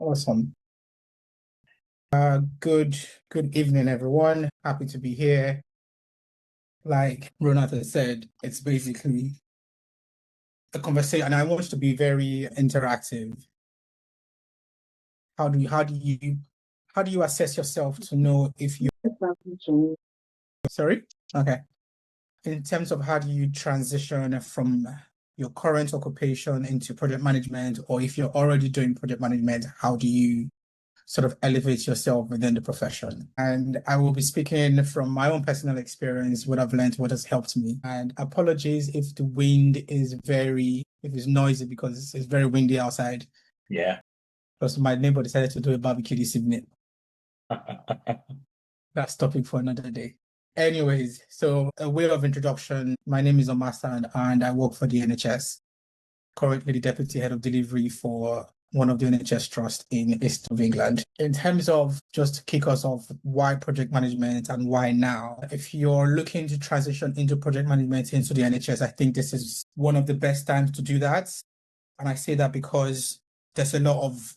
Awesome. Good evening, everyone. Happy to be here. Like Ronald has said, it's basically a conversation, and I want it to be very interactive. How do you assess yourself to know if you're sorry? Okay. In terms of how do you transition from your current occupation into project management, or if you're already doing project management, how do you sort of elevate yourself within the profession? And I will be speaking from my own personal experience, what I've learned, what has helped me. And apologies if the wind is if it's noisy because it's very windy outside. Yeah. Because my neighbor decided to do a barbecue this evening. That's topic for another day. Anyways, so a way of introduction, my name is Omasan and I work for the NHS, currently the deputy head of delivery for one of the NHS trusts in East of England. In terms of just to kick us off, why project management and why now? If you're looking to transition into project management into the NHS, I think this is one of the best times to do that. And I say that because there's a lot of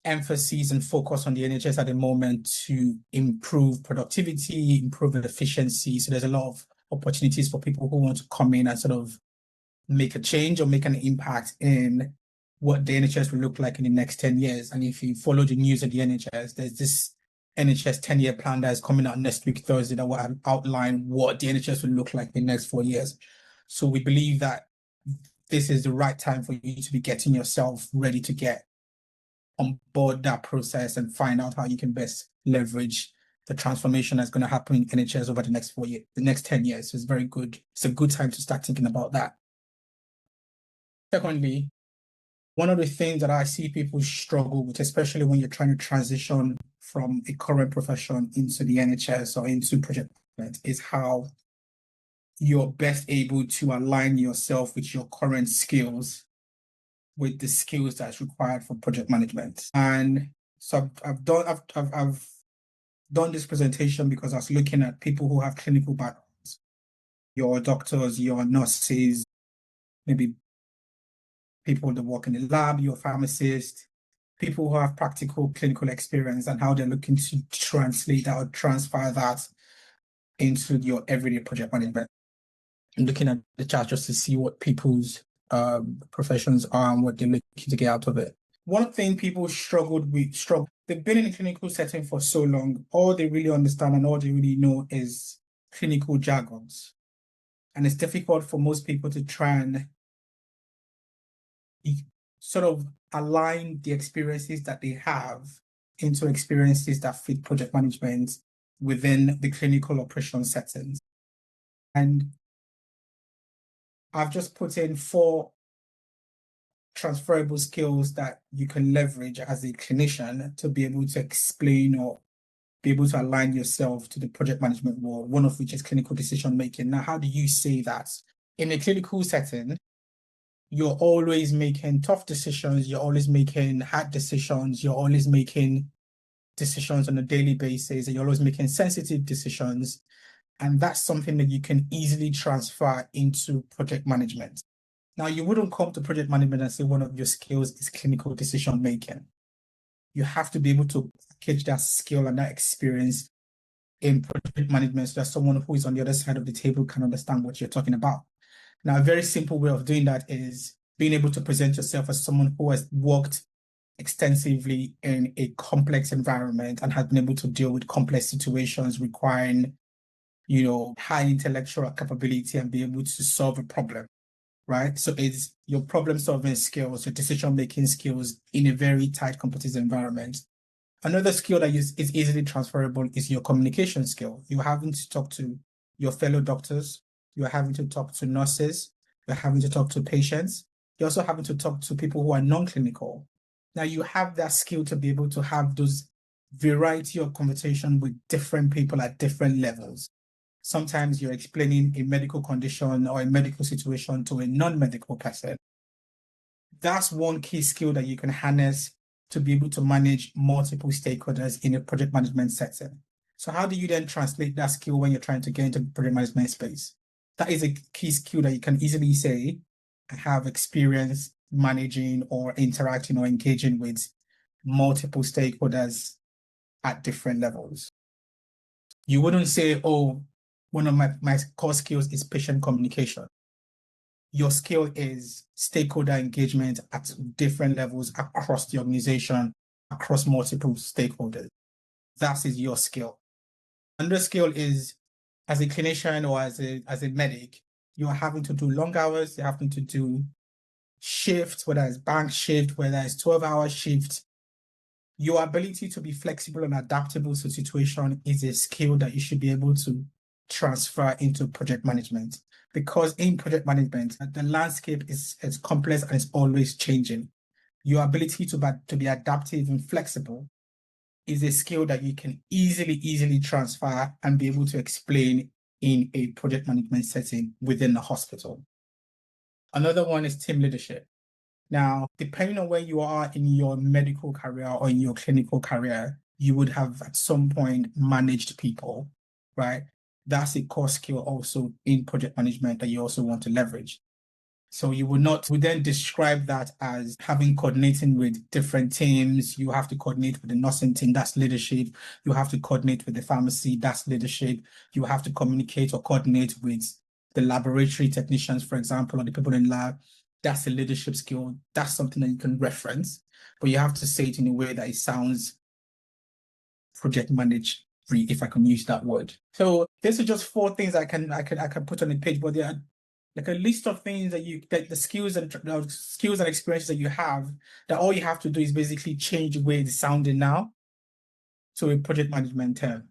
emphasis and focus on the NHS at the moment to improve productivity, improve efficiency. So there's a lot of opportunities for people who want to come in and sort of make a change or make an impact in what the NHS will look like in the next 10 years. And if you follow the news of the NHS, there's this NHS 10-year plan that is coming out next week, Thursday, that will outline what the NHS will look like in the next 4 years. So we believe that this is the right time for you to be getting yourself ready to get on board that process and find out how you can best leverage the transformation that's going to happen in NHS over the next 4 years, the next 10 years. So it's very good. It's a good time to start thinking about that. Secondly, one of the things that I see people struggle with, especially when you're trying to transition from a current profession into the NHS or into project management, is how you're best able to align yourself with your current skills with the skills that's required for project management. And so I've done this presentation because I was looking at people who have clinical backgrounds, your doctors, your nurses, maybe people that work in the lab, your pharmacists, people who have practical clinical experience and how they're looking to translate that or transfer that into your everyday project management. I'm looking at the chart just to see what people's professions are and what they're looking to get out of it. One thing people they've been in a clinical setting for so long, all they really understand and all they really know is clinical jargons. And it's difficult for most people to try and sort of align the experiences that they have into experiences that fit project management within the clinical operation settings. And I've just put in 4 transferable skills that you can leverage as a clinician to be able to explain or be able to align yourself to the project management world, one of which is clinical decision making. Now, how do you say that? In a clinical setting, you're always making tough decisions, you're always making hard decisions, you're always making decisions on a daily basis, and you're always making sensitive decisions. And that's something that you can easily transfer into project management. Now, you wouldn't come to project management and say one of your skills is clinical decision making. You have to be able to package that skill and that experience in project management so that someone who is on the other side of the table can understand what you're talking about. Now, a very simple way of doing that is being able to present yourself as someone who has worked extensively in a complex environment and has been able to deal with complex situations requiring, high intellectual capability and be able to solve a problem, right? So it's your problem-solving skills, your decision-making skills in a very tight competitive environment. Another skill that is easily transferable is your communication skill. You're having to talk to your fellow doctors, you're having to talk to nurses, you're having to talk to patients, you're also having to talk to people who are non-clinical. Now you have that skill to be able to have those variety of conversation with different people at different levels. Sometimes you're explaining a medical condition or a medical situation to a non-medical person. That's one key skill that you can harness to be able to manage multiple stakeholders in a project management setting. So how do you then translate that skill when you're trying to get into the project management space? That is a key skill that you can easily say, I have experience managing or interacting or engaging with multiple stakeholders at different levels. You wouldn't say, oh, one of my core skills is patient communication. Your skill is stakeholder engagement at different levels across the organization, across multiple stakeholders. That is your skill. Another skill is, as a clinician or as a medic, you are having to do long hours, you're having to do shifts, whether it's bank shift, whether it's 12-hour shift. Your ability to be flexible and adaptable to situation is a skill that you should be able to transfer into project management. Because in project management, the landscape is complex and it's always changing. Your ability to be adaptive and flexible is a skill that you can easily transfer and be able to explain in a project management setting within the hospital. Another one is team leadership. Now, depending on where you are in your medical career or in your clinical career, you would have at some point managed people, right? That's a core skill also in project management that you also want to leverage. So you would then describe that as coordinating with different teams. You have to coordinate with the nursing team, that's leadership. You have to coordinate with the pharmacy, that's leadership. You have to communicate or coordinate with the laboratory technicians, for example, or the people in lab. That's a leadership skill. That's something that you can reference, but you have to say it in a way that it sounds project manage free, if I can use that word. So these are just 4 things I can put on the page, but they are like a list of things that the skills and experiences that you have, that all you have to do is basically change the way it's sounding now to a project management term.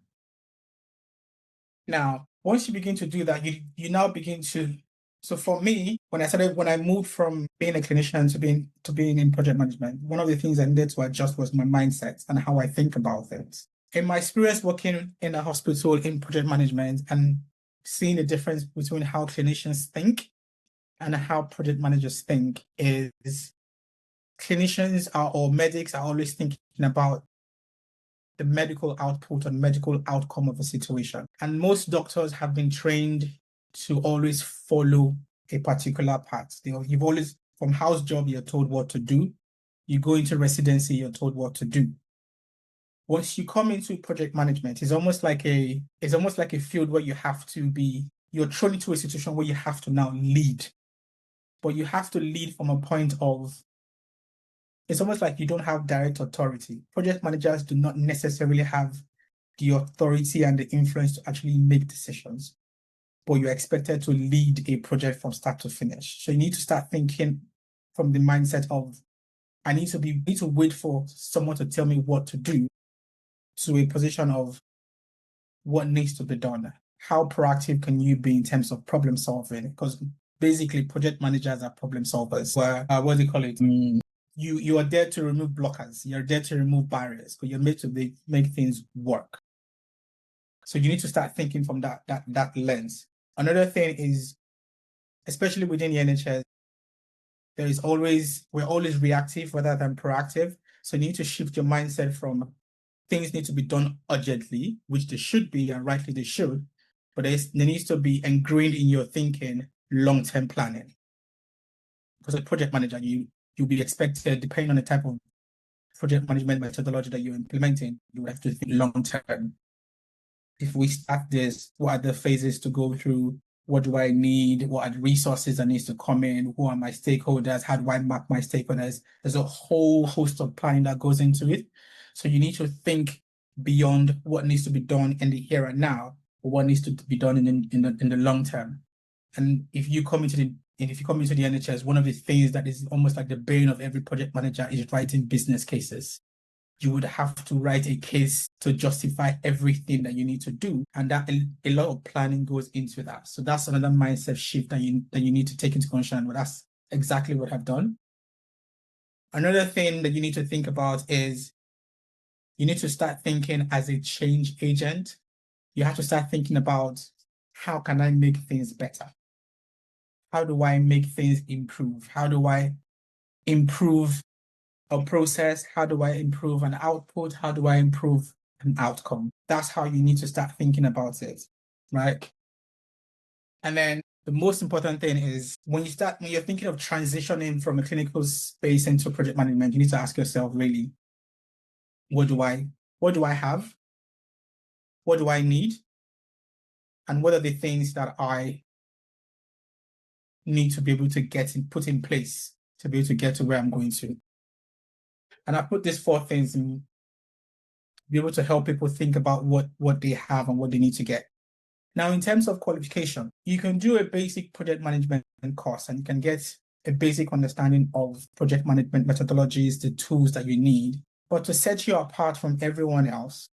Now, once you begin to do that, you now begin to. So for me, when I moved from being a clinician to being in project management, one of the things I needed to adjust was my mindset and how I think about things. In my experience working in a hospital in project management and seeing the difference between how clinicians think and how project managers think is clinicians or medics are always thinking about the medical output and medical outcome of a situation. And most doctors have been trained to always follow a particular path. You've always, from house job, you're told what to do. You go into residency, you're told what to do. Once you come into project management, it's almost like a field where you're thrown into a situation where you have to now lead. But you have to lead from a point of, it's almost like you don't have direct authority. Project managers do not necessarily have the authority and the influence to actually make decisions, but you're expected to lead a project from start to finish. So you need to start thinking from the mindset of, I need to wait for someone to tell me what to do, to a position of what needs to be done. How proactive can you be in terms of problem solving? Because basically project managers are problem solvers. Where, what do you call it? You are there to remove blockers. You're there to remove barriers, but you're made to make things work. So you need to start thinking from that lens. Another thing is, especially within the NHS, we're always reactive rather than proactive. So you need to shift your mindset from things need to be done urgently, which they should be, and rightly they should, but there needs to be ingrained in your thinking long-term planning. Because as a project manager, you'll be expected, depending on the type of project management methodology that you're implementing, you have to think long-term. If we start this, what are the phases to go through? What do I need? What are the resources that needs to come in? Who are my stakeholders? How do I map my stakeholders? There's a whole host of planning that goes into it. So you need to think beyond what needs to be done in the here and now, or what needs to be done in the long term. And if you come into the NHS, one of the things that is almost like the bane of every project manager is writing business cases. You would have to write a case to justify everything that you need to do. And that a lot of planning goes into that. So that's another mindset shift that you need to take into consideration. But that's exactly what I've done. Another thing that you need to think about is you need to start thinking as a change agent. You have to start thinking about, how can I make things better? How do I make things improve? How do I improve a process? How do I improve an output? How do I improve an outcome? That's how you need to start thinking about it, right? And then the most important thing is when you're thinking of transitioning from a clinical space into project management, you need to ask yourself really, what do I have? What do I need? And what are the things that I need to be able to put in place to be able to get to where I'm going to? And I put these four things in be able to help people think about what they have and what they need to get. Now, in terms of qualification, you can do a basic project management course and you can get a basic understanding of project management methodologies, the tools that you need. But to set you apart from everyone else,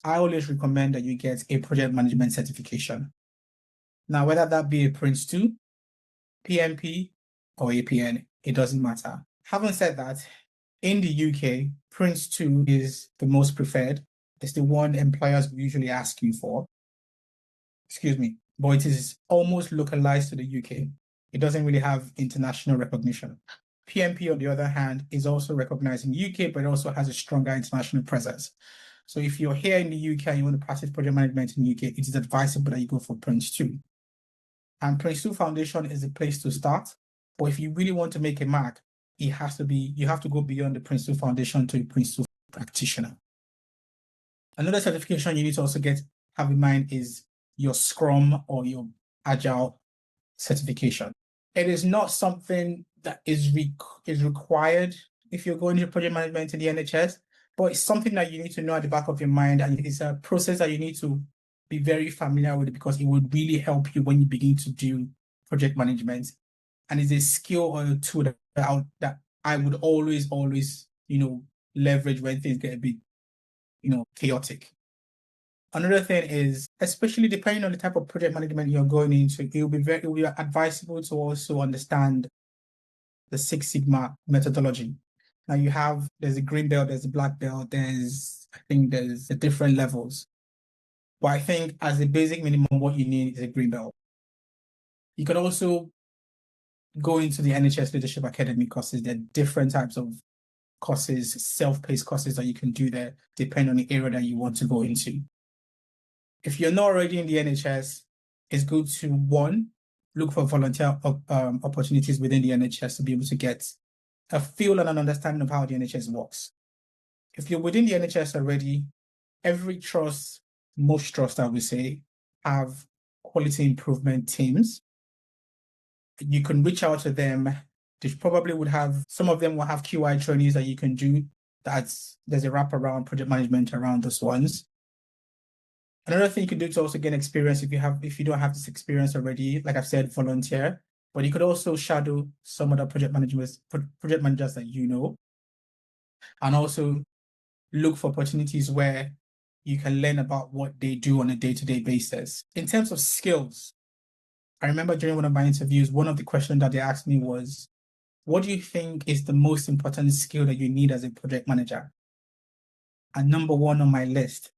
I always recommend that you get a project management certification. Now, whether that be a Prince 2, PMP, or APN, it doesn't matter. Having said that, in the UK, Prince 2 is the most preferred. It's the one employers will usually ask you for. Excuse me, but it is almost localized to the UK. It doesn't really have international recognition. PMP, on the other hand, is also recognized in the UK, but it also has a stronger international presence. So if you're here in the UK and you want to practice project management in the UK, it is advisable that you go for Prince 2. And Prince 2 Foundation is the place to start. But if you really want to make a mark, you have to go beyond the Prince 2 Foundation to a Prince 2 practitioner. Another certification you need to also have in mind is your Scrum or your Agile certification. It is not something that is required if you're going into project management in the NHS, but it's something that you need to know at the back of your mind, and it's a process that you need to be very familiar with because it would really help you when you begin to do project management. And it's a skill or a tool that I would always, leverage when things get a bit, chaotic. Another thing is, especially depending on the type of project management you're going into, it will be advisable to also understand the Six Sigma methodology. Now there's a green belt, there's a black belt, there's the different levels. But I think as a basic minimum, what you need is a green belt. You can also go into the NHS Leadership Academy courses. There are different types of courses, self-paced courses that you can do there, depending on the area that you want to go into. If you're not already in the NHS, it's good to, one, look for volunteer opportunities within the NHS to be able to get a feel and an understanding of how the NHS works. If you're within the NHS already, every trust, most trusts, I would say, have quality improvement teams. You can reach out to them. They probably some of them will have QI trainings that you can do. There's a wraparound project management around those ones. Another thing you can do to also gain experience if you don't have this experience already, like I've said, volunteer, but you could also shadow some other project managers that you know, and also look for opportunities where you can learn about what they do on a day-to-day basis. In terms of skills, I remember during one of my interviews, one of the questions that they asked me was, what do you think is the most important skill that you need as a project manager? And number one on my list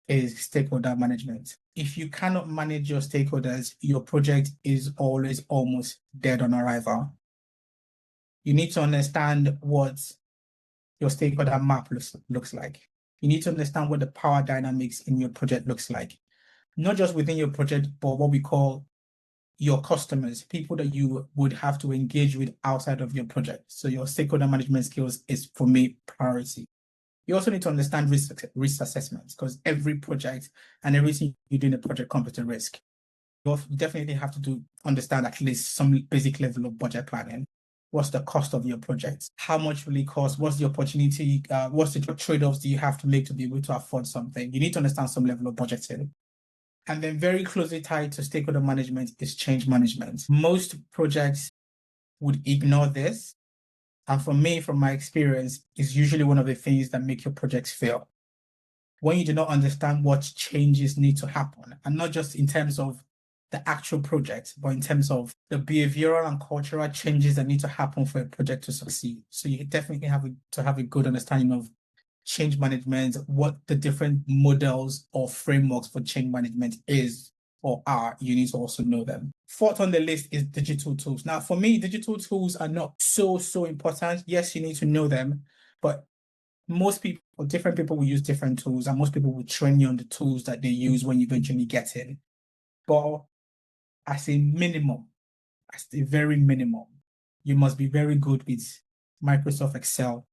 is stakeholder management. If you cannot manage your stakeholders, your project is always almost dead on arrival. You need to understand what your stakeholder map looks like. You need to understand what the power dynamics in your project looks like. Not just within your project, but what we call your customers, people that you would have to engage with outside of your project. So your stakeholder management skills is, for me, priority. You also need to understand risk assessments because every project and everything you do in a project comes with a risk. You definitely have to understand at least some basic level of budget planning. What's the cost of your project? How much will it cost? What's the opportunity? What's the trade-offs do you have to make to be able to afford something? You need to understand some level of budgeting. And then very closely tied to stakeholder management is change management. Most projects would ignore this. And for me, from my experience, is usually one of the things that make your projects fail. When you do not understand what changes need to happen, and not just in terms of the actual project, but in terms of the behavioral and cultural changes that need to happen for a project to succeed. So you definitely have to have a good understanding of change management, what the different models or frameworks for change management is or are. You need to also know them. Fourth on the list is digital tools. Now, for me, digital tools are not so important. Yes, you need to know them, but different people will use different tools, and most people will train you on the tools that they use when you eventually get in. But as a minimum, as a very minimum, you must be very good with Microsoft Excel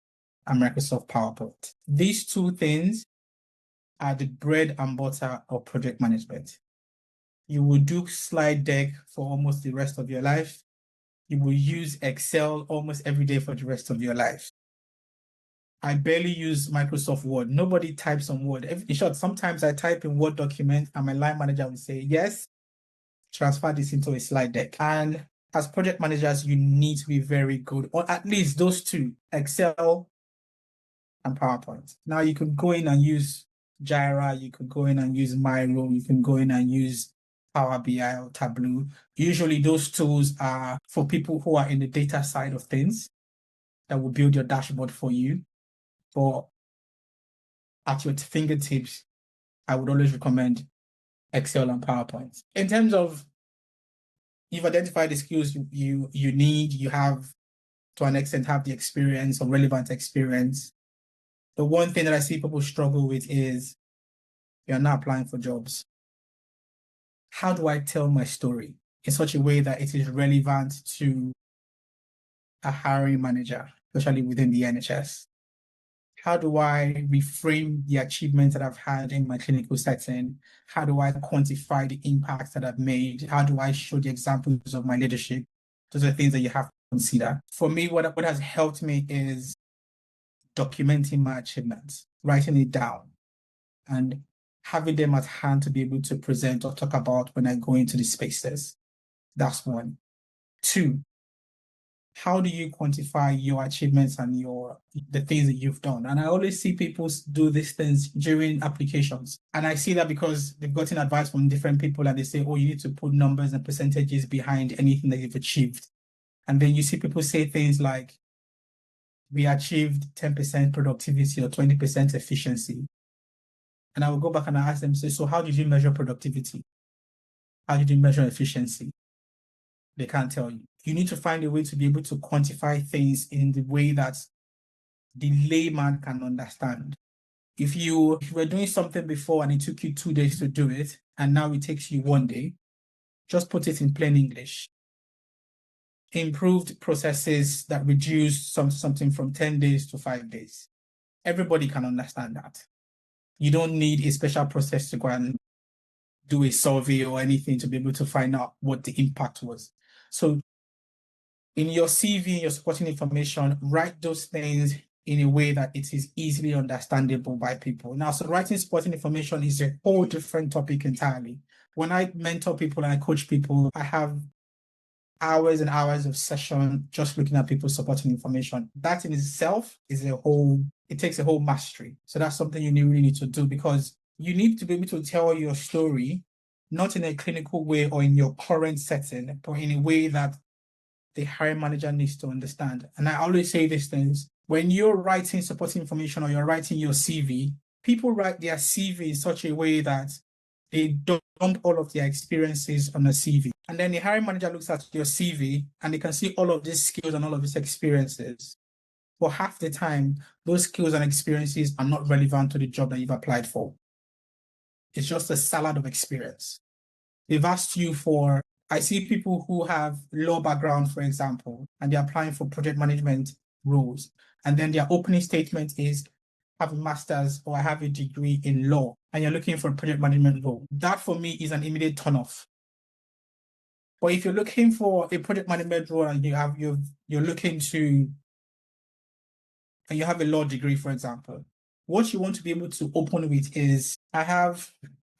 and Microsoft PowerPoint. These two things are the bread and butter of project management. You will do slide deck for almost the rest of your life. You will use Excel almost every day for the rest of your life. I barely use Microsoft Word. Nobody types on Word. In short, sometimes I type in Word document and my line manager will say, yes, transfer this into a slide deck. And as project managers, you need to be very good, or at least those two, Excel and PowerPoint. Now you can go in and use Jira, you could go in and use Miro, you can go in and use Power BI or Tableau. Usually those tools are for people who are in the data side of things that will build your dashboard for you. But at your fingertips, I would always recommend Excel and PowerPoint. In terms of you've identified the skills you need, you have to an extent have the experience or relevant experience. The one thing that I see people struggle with is you're not applying for jobs. How do I tell my story in such a way that it is relevant to a hiring manager, especially within the NHS? How do I reframe the achievements that I've had in my clinical setting? How do I quantify the impacts that I've made? How do I show the examples of my leadership? Those are things that you have to consider. For me, what has helped me is documenting my achievements, writing it down, and having them at hand to be able to present or talk about when I go into the spaces. That's one. Two, how do you quantify your achievements and the things that you've done? And I always see people do these things during applications. And I see that because they've gotten advice from different people and they say, oh, you need to put numbers and percentages behind anything that you've achieved. And then you see people say things like, we achieved 10% productivity or 20% efficiency. And I will go back and I ask them, so how did you measure productivity? How did you measure efficiency? They can't tell you. You need to find a way to be able to quantify things in the way that the layman can understand. If you were doing something before and it took you 2 days to do it, and now it takes you 1 day, just put it in plain English. Improved processes that reduce something from 10 days to 5 days. Everybody can understand that. You don't need a special process to go and do a survey or anything to be able to find out what the impact was. So in your CV, your supporting information, write those things in a way that it is easily understandable by people. Now, so writing supporting information is a whole different topic entirely. When I mentor people and I coach people, I have hours and hours of session just looking at people's supporting information. That in itself is it takes a whole mastery. So that's something you really need to do, because you need to be able to tell your story, not in a clinical way or in your current setting, but in a way that the hiring manager needs to understand. And I always say these things, when you're writing supporting information or you're writing your CV, people write their CV in such a way that they dump all of their experiences on a CV. And then the hiring manager looks at your CV and they can see all of these skills and all of these experiences. But half the time, those skills and experiences are not relevant to the job that you've applied for. It's just a salad of experience. They've asked you for, I see people who have law background, for example, and they're applying for project management roles. And then their opening statement is, I have a master's or I have a degree in law, and you're looking for a project management role. That for me is an immediate turn off. But if you're looking for a project management role and you're looking to, and you have a law degree, for example, what you want to be able to open with is, I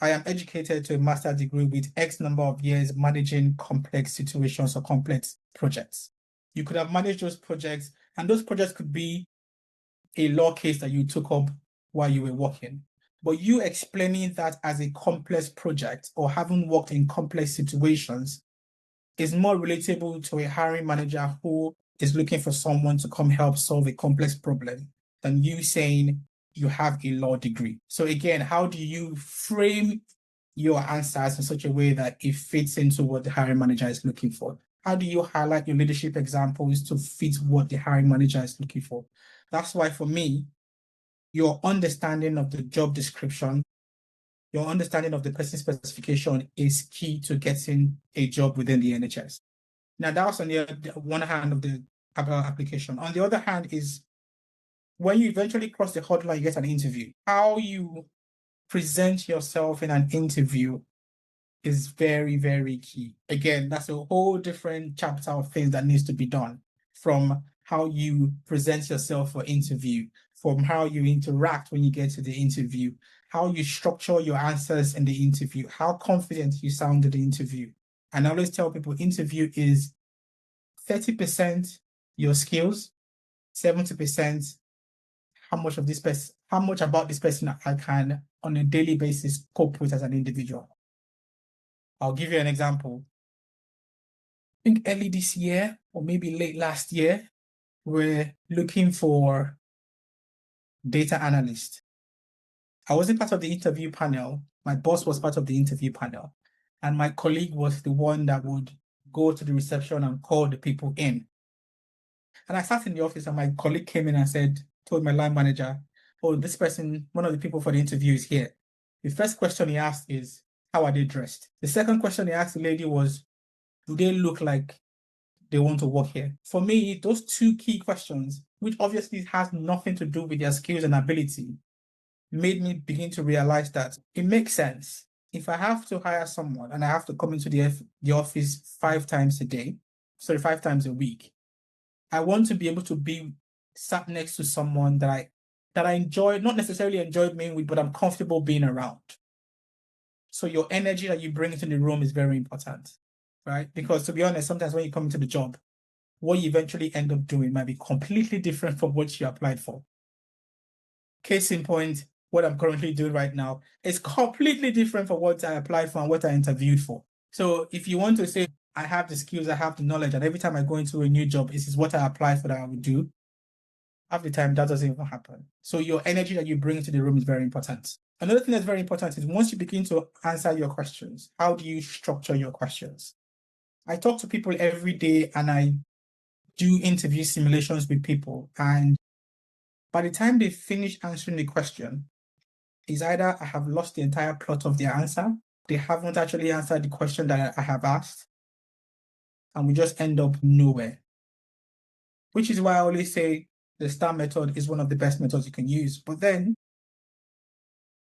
am educated to a master's degree with X number of years managing complex situations or complex projects. You could have managed those projects, and those projects could be a law case that you took up while you were working. But you explaining that as a complex project or having worked in complex situations is more relatable to a hiring manager who is looking for someone to come help solve a complex problem than you saying you have a law degree. So again, how do you frame your answers in such a way that it fits into what the hiring manager is looking for? How do you highlight your leadership examples to fit what the hiring manager is looking for? That's why for me, your understanding of the job description your understanding of the person specification is key to getting a job within the NHS. Now, that's on the one hand of the application. On the other hand is when you eventually cross the hurdle and you get an interview, how you present yourself in an interview is very, very key. Again, that's a whole different chapter of things that needs to be done, from how you present yourself for interview, from how you interact when you get to the interview, how you structure your answers in the interview, how confident you sound in the interview. And I always tell people interview is 30% your skills, 70% how much about this person I can on a daily basis cope with as an individual. I'll give you an example. I think early this year or maybe late last year, we're looking for data analyst. I wasn't part of the interview panel. My boss was part of the interview panel. And my colleague was the one that would go to the reception and call the people in. And I sat in the office and my colleague came in and told my line manager, oh, this person, one of the people for the interview is here. The first question he asked is, how are they dressed? The second question he asked the lady was, do they look like they want to work here? For me, those two key questions, which obviously has nothing to do with their skills and ability, made me begin to realize that it makes sense. If I have to hire someone and I have to come into the office 5 times a week, I want to be able to be sat next to someone that I enjoy, not necessarily enjoy being with, but I'm comfortable being around. So your energy that you bring into the room is very important, right? Because to be honest, sometimes when you come into the job, what you eventually end up doing might be completely different from what you applied for. Case in point, what I'm currently doing right now is completely different from what I applied for and what I interviewed for. So if you want to say, I have the skills, I have the knowledge, and every time I go into a new job, this is what I applied for that I would do, half the time that doesn't even happen. So your energy that you bring into the room is very important. Another thing that's very important is once you begin to answer your questions, how do you structure your questions? I talk to people every day and I do interview simulations with people. And by the time they finish answering the question, is either I have lost the entire plot of their answer, they haven't actually answered the question that I have asked, and we just end up nowhere. Which is why I always say the STAR method is one of the best methods you can use. But then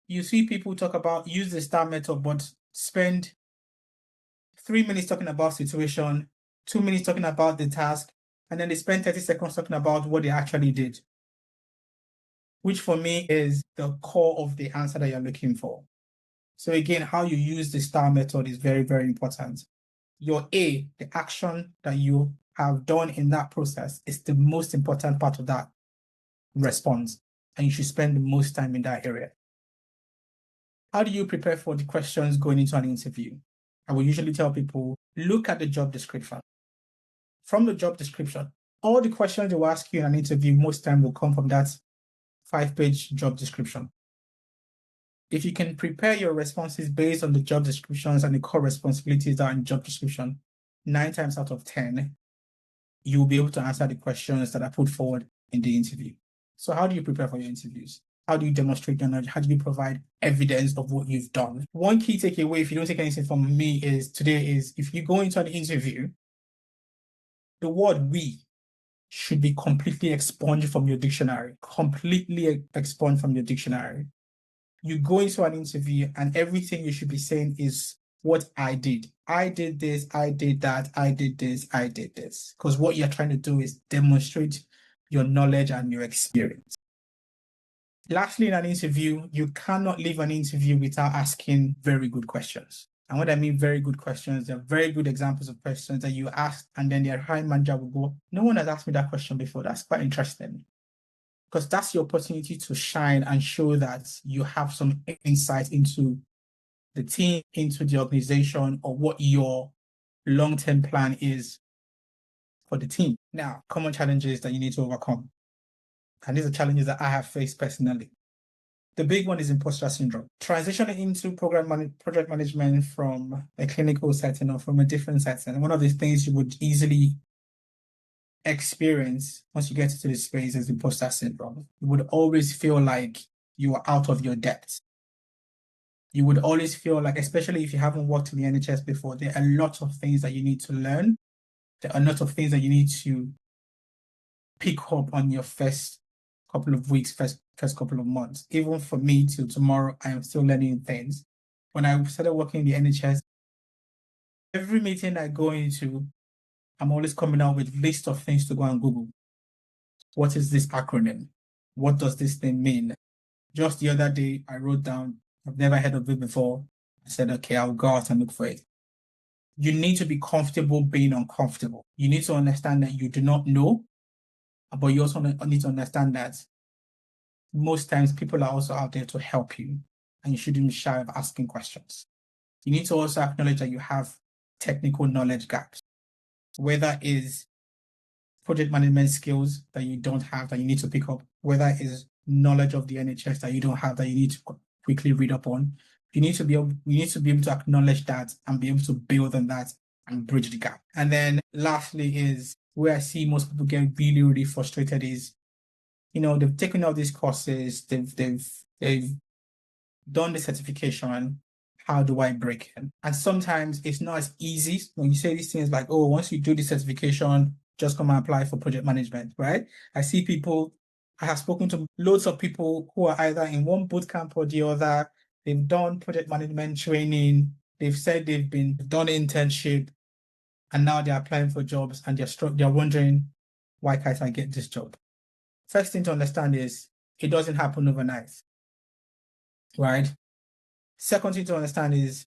you see people talk about use the STAR method, but spend 3 minutes talking about situation, 2 minutes talking about the task, and then they spend 30 seconds talking about what they actually did, which for me is the core of the answer that you're looking for. So again, how you use the STAR method is very, very important. Your A, the action that you have done in that process, is the most important part of that response, and you should spend the most time in that area. How do you prepare for the questions going into an interview? I will usually tell people, look at the job description. From the job description, all the questions they will ask you in an interview most time will come from that 5-page job description. If you can prepare your responses based on the job descriptions and the core responsibilities that are in job description, 9 times out of 10, you'll be able to answer the questions that are put forward in the interview. So how do you prepare for your interviews? How do you demonstrate your knowledge? How do you provide evidence of what you've done? One key takeaway, if you don't take anything from me, is if you go into an interview, the word we should be completely expunged from your dictionary. Completely expunged from your dictionary. You go into an interview and everything you should be saying is what I did. I did this, I did that, I did this, I did this. Because what you're trying to do is demonstrate your knowledge and your experience. Lastly, in an interview, you cannot leave an interview without asking very good questions. And what I mean very good questions, they're very good examples of questions that you ask, and then their hiring manager will go, no one has asked me that question before. That's quite interesting. Because that's your opportunity to shine and show that you have some insight into the team, into the organization, or what your long-term plan is for the team. Now, common challenges that you need to overcome. And these are challenges that I have faced personally. The big one is imposter syndrome. Transitioning into project management from a clinical setting or from a different setting, one of the things you would easily experience once you get into this space is imposter syndrome. You would always feel like you are out of your depth. you would always feel like, especially if you haven't worked in the NHS before, there are lots of things that you need to learn. There are lots of things that you need to pick up on your first couple of weeks, first couple of months. Even for me, till tomorrow, I am still learning things. When I started working in the NHS, every meeting I go into, I'm always coming out with list of things to go and Google. What is this acronym? What does this thing mean? Just the other day, I wrote down, I've never heard of it before. I said, okay, I'll go out and look for it. You need to be comfortable being uncomfortable. You need to understand that you do not know, but you also need to understand that most times people are also out there to help you, and you shouldn't be shy of asking questions. You need to also acknowledge that you have technical knowledge gaps, whether it's project management skills that you don't have that you need to pick up, whether it's knowledge of the NHS that you don't have that you need to quickly read up on. You need to be able to acknowledge that and be able to build on that and bridge the gap. And then lastly is where I see most people get really, really frustrated is, they've taken all these courses, they've done the certification. How do I break in? And sometimes it's not as easy when you say these things like, oh, once you do the certification, just come and apply for project management, right? I have spoken to loads of people who are either in one bootcamp or the other. They've done project management training. They've said they've done internship, and now they're applying for jobs and they're wondering, why can't I get this job? First thing to understand is it doesn't happen overnight, right? Second thing to understand is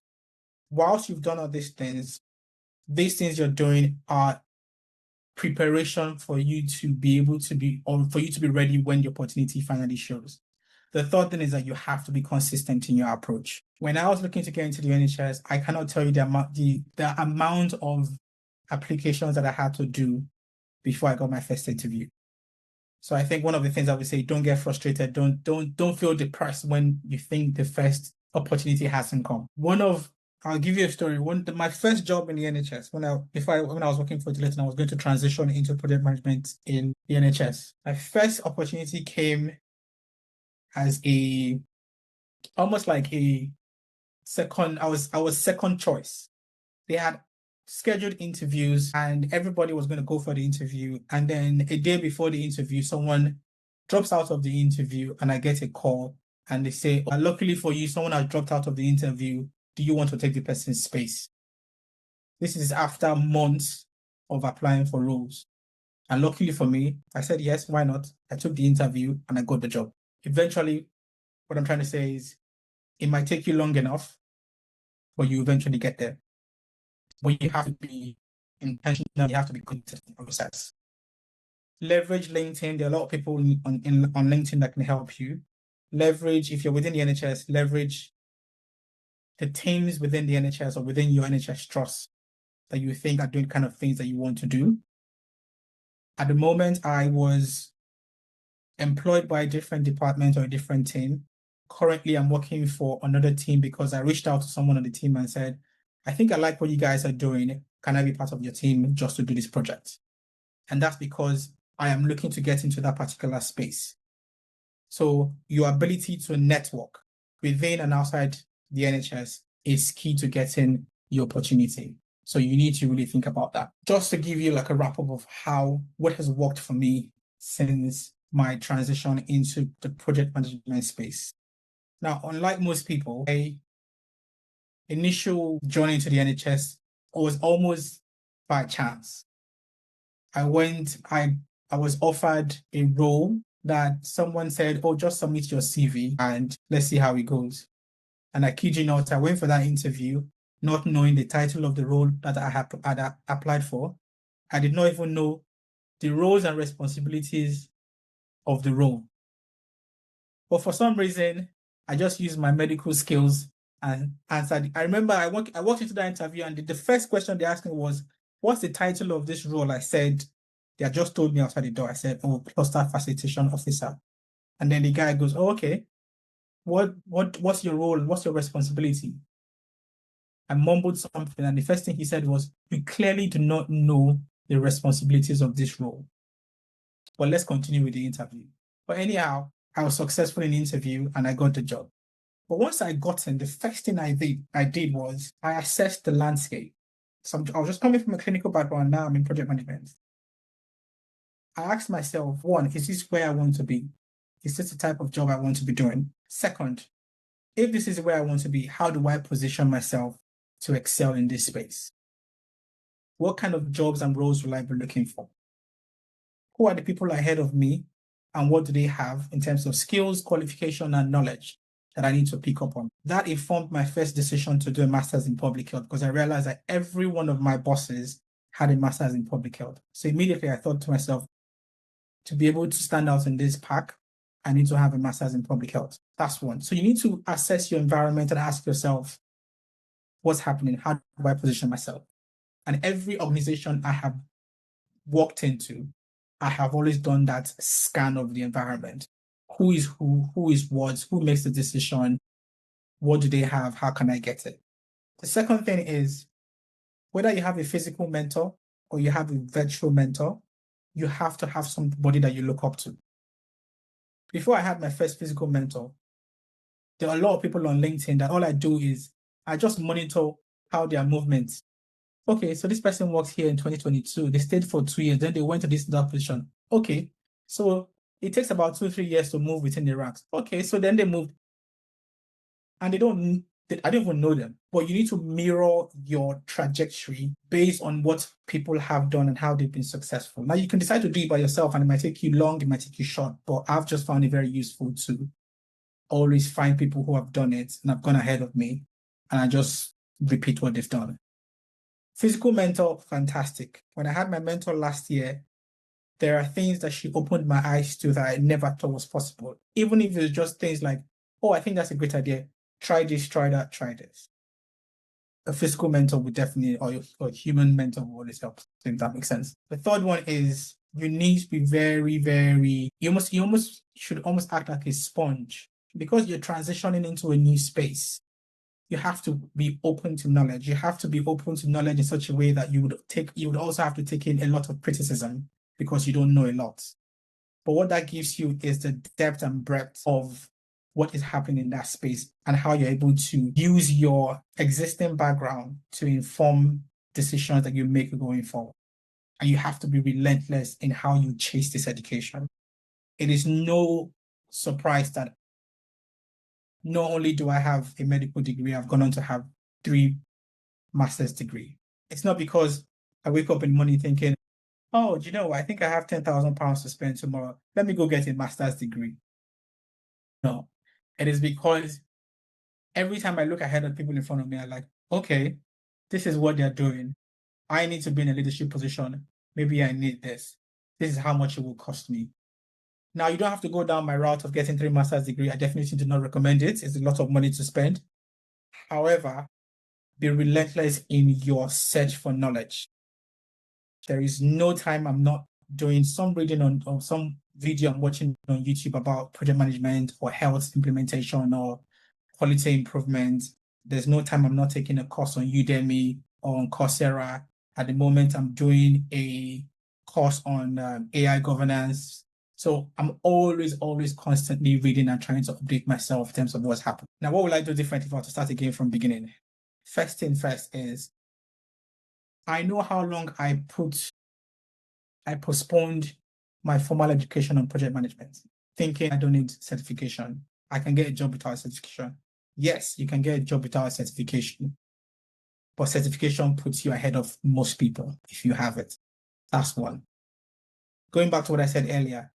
whilst you've done all these things you're doing are preparation for you to be able to be, or for you to be ready when the opportunity finally shows. The third thing is that you have to be consistent in your approach. When I was looking to get into the NHS, I cannot tell you the amount of applications that I had to do before I got my first interview. So I think one of the things I would say, don't get frustrated. Don't feel depressed when you think the first opportunity hasn't come. I'll give you a story. My first job in the NHS, when I was working for Deloitte and I was going to transition into project management in the NHS, my first opportunity came as almost like a second. I was second choice. They had scheduled interviews and everybody was going to go for the interview. And then a day before the interview, someone drops out of the interview and I get a call and they say, luckily for you, someone has dropped out of the interview. Do you want to take the person's space? This is after months of applying for roles. And luckily for me, I said, yes, why not? I took the interview and I got the job. Eventually, what I'm trying to say is it might take you long enough, but you eventually get there. But you have to be intentional, you have to be consistent in the process. Leverage LinkedIn. There are a lot of people on LinkedIn that can help you. Leverage, if you're within the NHS, leverage the teams within the NHS or within your NHS trust that you think are doing kind of things that you want to do. At the moment, I was employed by a different department or a different team. Currently, I'm working for another team because I reached out to someone on the team and said, I think I like what you guys are doing. Can I be part of your team just to do this project? And that's because I am looking to get into that particular space. So your ability to network within and outside the NHS is key to getting the opportunity. So you need to really think about that. Just to give you like a wrap up of what has worked for me since my transition into the project management space. Now, unlike most people, my initial journey into the NHS was almost by chance. I was offered a role that someone said, oh, just submit your CV and let's see how it goes. And I kid you not, I went for that interview, not knowing the title of the role that I had applied for. I did not even know the roles and responsibilities of the role. But for some reason, I just used my medical skills and answered. I remember I walked into that interview and the first question they asked me was, what's the title of this role? I said, they had just told me outside the door. I said, oh, cluster facilitation officer. And then the guy goes, oh, okay. What's your role? What's your responsibility? I mumbled something, and the first thing he said was, you clearly do not know the responsibilities of this role. But let's continue with the interview. But anyhow, I was successful in the interview and I got the job. But once I got in, the first thing I did was I assessed the landscape. So I was just coming from a clinical background. Now I'm in project management. I asked myself, one, is this where I want to be? Is this the type of job I want to be doing? Second, if this is where I want to be, how do I position myself to excel in this space? What kind of jobs and roles will I be looking for? Who are the people ahead of me? And what do they have in terms of skills, qualification, and knowledge that I need to pick up on? That informed my first decision to do a master's in public health because I realized that every one of my bosses had a master's in public health. So immediately I thought to myself, to be able to stand out in this pack, I need to have a master's in public health. That's one. So you need to assess your environment and ask yourself, what's happening? How do I position myself? And every organization I have walked into, I have always done that scan of the environment. Who is what, who makes the decision, what do they have, how can I get it? The second thing is, whether you have a physical mentor or you have a virtual mentor, you have to have somebody that you look up to. Before I had my first physical mentor, there are a lot of people on LinkedIn that all I do is I just monitor how their movements. Okay, so this person works here in 2022. They stayed for 2 years, then they went to this other position. Okay, so it takes about 2-3 years to move within the ranks. Okay, so then they moved, and I don't even know them. But you need to mirror your trajectory based on what people have done and how they've been successful. Now you can decide to do it by yourself, and it might take you long, it might take you short. But I've just found it very useful to always find people who have done it and have gone ahead of me, and I just repeat what they've done. Physical mentor, fantastic. When I had my mentor last year, there are things that she opened my eyes to that I never thought was possible. Even if it's just things like, oh, I think that's a great idea. Try this, try that, try this. A physical mentor would definitely, or a human mentor would always help, if that makes sense. The third one is you need to be very, very, you should almost act like a sponge because you're transitioning into a new space. You have to be open to knowledge. You have to be open to knowledge in such a way that you would also have to take in a lot of criticism because you don't know a lot. But what that gives you is the depth and breadth of what is happening in that space and how you're able to use your existing background to inform decisions that you make going forward. And you have to be relentless in how you chase this education. It is no surprise that not only do I have a medical degree, I've gone on to have 3 master's degree. It's not because I wake up in the morning thinking, oh, do you know, I think I have £10,000 to spend tomorrow. Let me go get a master's degree. No, it is because every time I look ahead at people in front of me, I'm like, okay, this is what they're doing. I need to be in a leadership position. Maybe I need this. This is how much it will cost me. Now, you don't have to go down my route of getting 3 master's degree. I definitely do not recommend it. It's a lot of money to spend. However, be relentless in your search for knowledge. There is no time I'm not doing some reading on some video I'm watching on YouTube about project management or health implementation or quality improvement. There's no time I'm not taking a course on Udemy or on Coursera. At the moment, I'm doing a course on AI governance. So I'm always constantly reading and trying to update myself in terms of what's happening. Now, what will I do differently if I were to start again from beginning? First thing first is I know how long I postponed my formal education on project management, thinking I don't need certification. I can get a job without certification. Yes, you can get a job without certification, but certification puts you ahead of most people if you have it. That's one. Going back to what I said earlier,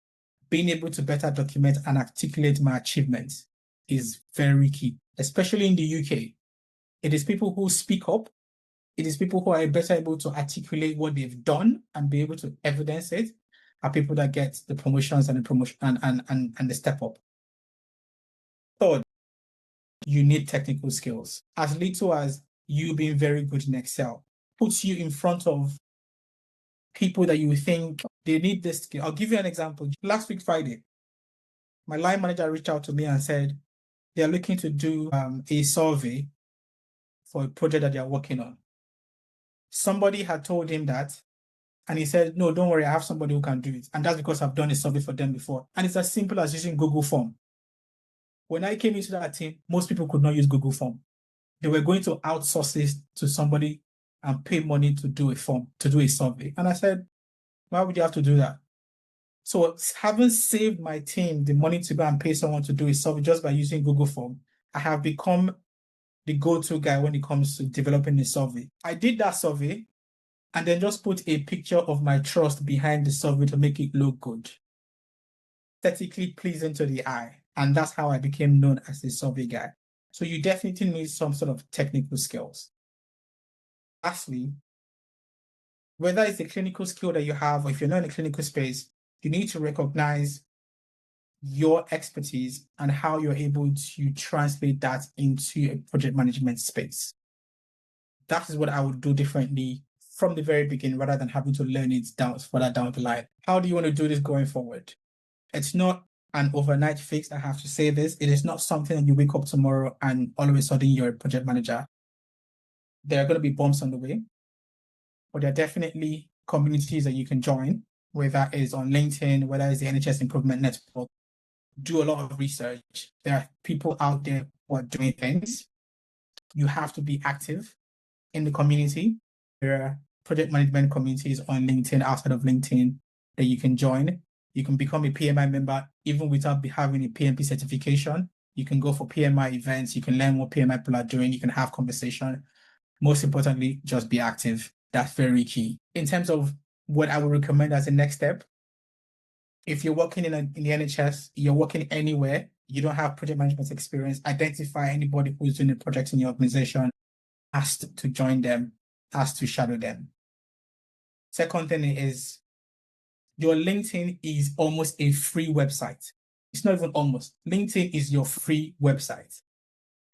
being able to better document and articulate my achievements is very key, especially in the UK. It is people who speak up. It is people who are better able to articulate what they've done and be able to evidence it are people that get the promotions and the promotion and the step up. Third, you need technical skills. As little as you being very good in Excel puts you in front of people that you think they need this skill. I'll give you an example. Last week, Friday, my line manager reached out to me and said they're looking to do a survey for a project that they're working on. Somebody had told him that, and he said, no, don't worry, I have somebody who can do it. And that's because I've done a survey for them before. And it's as simple as using Google Form. When I came into that team, most people could not use Google Form. They were going to outsource this to somebody and pay money to do a form, to do a survey. And I said, why would you have to do that? So having saved my team the money to go and pay someone to do a survey just by using Google Form, I have become the go-to guy when it comes to developing a survey. I did that survey and then just put a picture of my trust behind the survey to make it look good, aesthetically pleasing to the eye. And that's how I became known as a survey guy. So you definitely need some sort of technical skills. Lastly, whether it's a clinical skill that you have, or if you're not in a clinical space, you need to recognize your expertise and how you're able to translate that into a project management space. That is what I would do differently from the very beginning rather than having to learn it further down the line. How do you want to do this going forward? It's not an overnight fix. I have to say this. It is not something that you wake up tomorrow and all of a sudden you're a project manager. There are going to be bumps on the way, but there are definitely communities that you can join, whether it's on LinkedIn, whether it's the NHS Improvement Network. Do a lot of research. There are people out there who are doing things. You have to be active in the community. There are project management communities on LinkedIn, outside of LinkedIn, that you can join. You can become a PMI member even without having a PMP certification. You can go for PMI events. You can learn what PMI people are doing. You can have conversation. Most importantly, just be active. That's very key. In terms of what I would recommend as a next step, if you're working in the NHS, you're working anywhere, you don't have project management experience, identify anybody who's doing a project in your organization, ask to join them, ask to shadow them. Second thing is, your LinkedIn is almost a free website. It's not even almost. LinkedIn is your free website.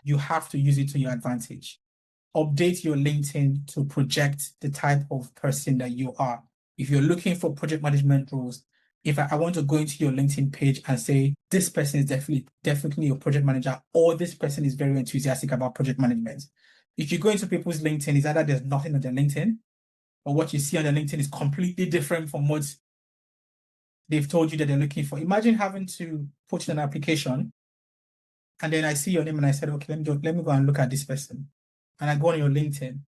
You have to use it to your advantage. Update your LinkedIn to project the type of person that you are. If you're looking for project management roles, if I want to go into your LinkedIn page and say, this person is definitely your project manager, or this person is very enthusiastic about project management. If you go into people's LinkedIn, it's either there's nothing on their LinkedIn, or what you see on their LinkedIn is completely different from what they've told you that they're looking for. Imagine having to put in an application, and then I see your name and I said, okay, let me go and look at this person. And I go on your LinkedIn,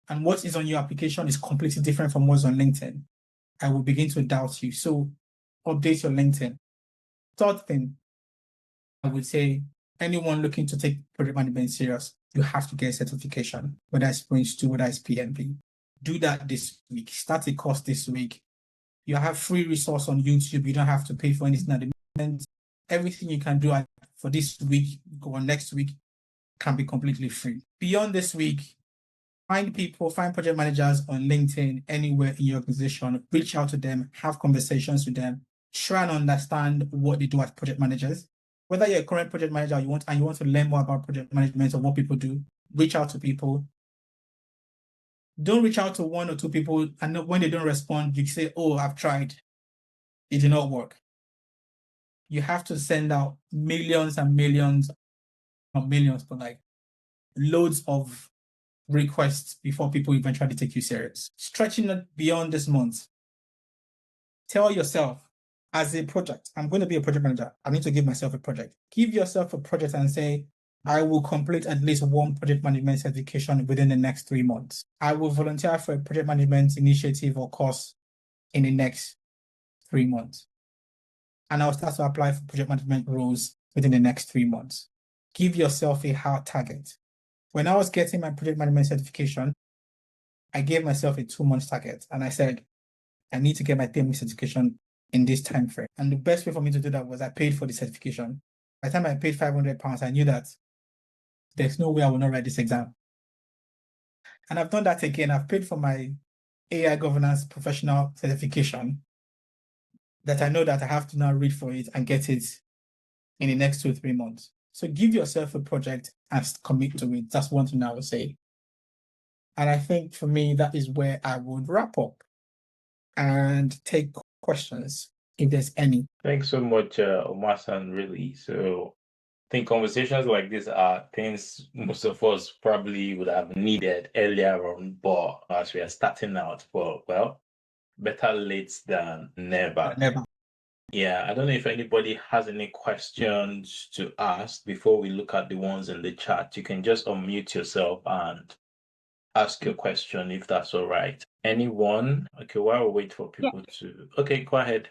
and what is on your application is completely different from what's on LinkedIn. I will begin to doubt you. So update your LinkedIn. Third thing, I would say, anyone looking to take project management serious, you have to get a certification, whether it's Prince2, whether it's PMP. Do that this week. Start a course this week. You have free resource on YouTube. You don't have to pay for anything at the moment. Everything you can do for this week or next week can be completely free. Beyond this week, find project managers on LinkedIn, anywhere in your organization, reach out to them, have conversations with them, try and understand what they do as project managers. Whether you're a current project manager you want to learn more about project management or what people do, reach out to people. Don't reach out to one or two people, and when they don't respond, you say, oh, I've tried. It did not work. You have to send out millions and millions, not millions, but like loads of requests before people eventually take you serious. Stretching it beyond this month. Tell yourself, as a project, I'm going to be a project manager. I need to give myself a project. Give yourself a project and say, I will complete at least one project management certification within the next 3 months. I will volunteer for a project management initiative or course in the next 3 months. And I'll start to apply for project management roles within the next 3 months. Give yourself a hard target. When I was getting my project management certification, I gave myself a 2-month target, and I said, I need to get my PMP certification in this time frame. And the best way for me to do that was I paid for the certification. By the time I paid £500, I knew that there's no way I will not write this exam. And I've done that again. I've paid for my AI governance professional certification that I know that I have to now read for it and get it in the next 2 or 3 months. So give yourself a project and commit to it. That's one thing I would say. And I think for me, that is where I would wrap up and take questions if there's any. Thanks so much, Omasan, really. So I think conversations like this are things most of us probably would have needed earlier on, but as we are starting out, well, better late than never. Never. Yeah, I don't know if anybody has any questions to ask before we look at the ones in the chat. You can just unmute yourself and ask your question if that's all right. Anyone? Okay, while we wait for people to. Okay, go ahead.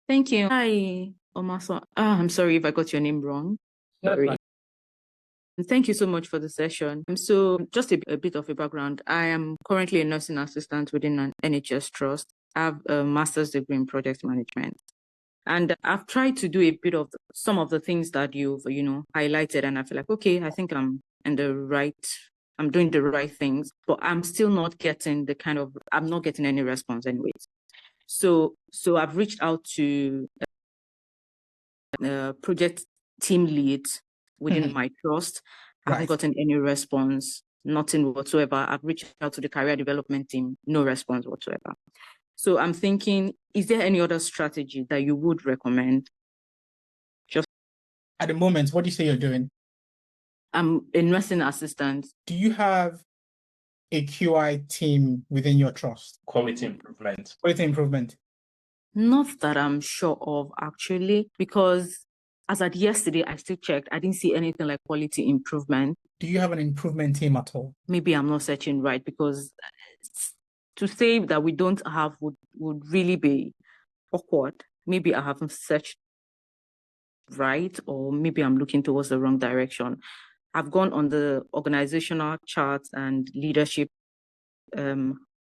Thank you. Hi, Omasan. I'm sorry if I got your name wrong. Sorry. Thank you so much for the session. So just a bit of a background. I am currently a nursing assistant within an NHS trust. I have a master's degree in project management. And I've tried to do a bit of some of the things that you've, highlighted. And I feel like, okay, I think I'm doing the right things, but I'm still not getting I'm not getting any response anyways. So I've reached out to project team lead within my trust. I haven't gotten any response, nothing whatsoever. I've reached out to the career development team, no response whatsoever. So I'm thinking, is there any other strategy that you would recommend? Just at the moment, what do you say you're doing? I'm a nursing assistant. Do you have a QI team within your trust? Quality improvement. Quality improvement. Not that I'm sure of, actually, because as at yesterday, I still checked. I didn't see anything like quality improvement. Do you have an improvement team at all? Maybe I'm not searching right, because to say that we don't have would really be awkward. Maybe I haven't searched right, or maybe I'm looking towards the wrong direction. I've gone on the organizational charts and leadership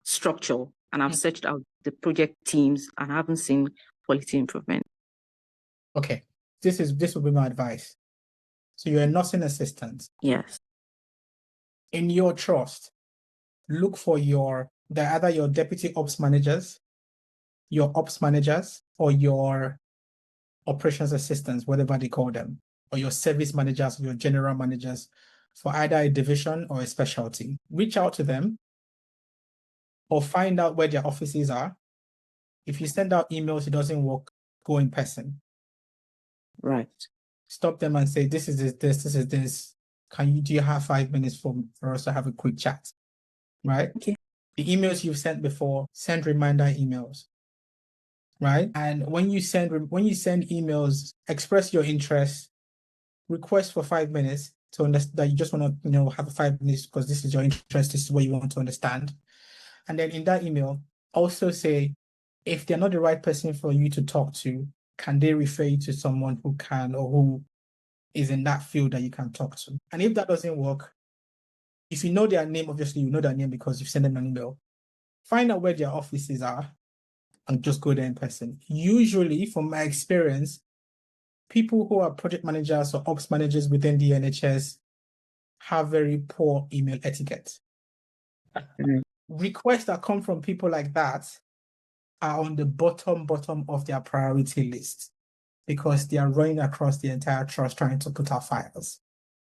structure, and I've searched out the project teams, and I haven't seen quality improvement. Okay, this will be my advice. So you're a nursing assistant. Yes. In your trust, look for either your deputy ops managers, your ops managers, or your operations assistants, whatever they call them, or your service managers, or your general managers for either a division or a specialty. Reach out to them or find out where their offices are. If you send out emails, it doesn't work, go in person. Right. Stop them and say, this is this. Do you have 5 minutes for us to have a quick chat? Right? Okay. The emails you've sent before, send reminder emails. Right? And when you send emails, express your interest, request for 5 minutes to understand that you just want to, have 5 minutes because this is your interest, this is what you want to understand. And then in that email, also say, if they're not the right person for you to talk to, can they refer you to someone who can or who is in that field that you can talk to? And if that doesn't work, if you know their name, obviously you know their name because you've sent them an email, find out where their offices are and just go there in person. Usually, from my experience, people who are project managers or ops managers within the NHS have very poor email etiquette. Requests that come from people like that are on the bottom of their priority list because they are running across the entire trust trying to put out fires.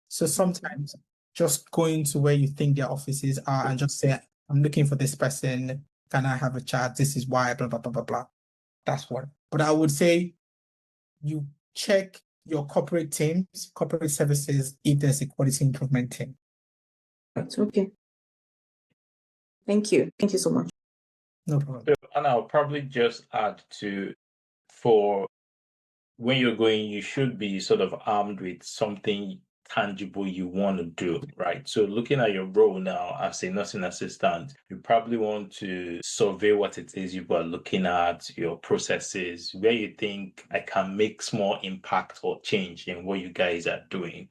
So sometimes just going to where you think their offices are and just say, I'm looking for this person. Can I have a chat? This is why, blah, blah, blah, blah, blah. That's one. But I would say you check your corporate teams, corporate services, if there's a quality improvement team. That's okay. Thank you. Thank you so much. No problem. And I'll probably just add for when you're going, you should be sort of armed with something tangible you want to do, right? So looking at your role now as a nursing assistant, you probably want to survey what it is you are looking at, your processes, where you think I can make small impact or change in what you guys are doing,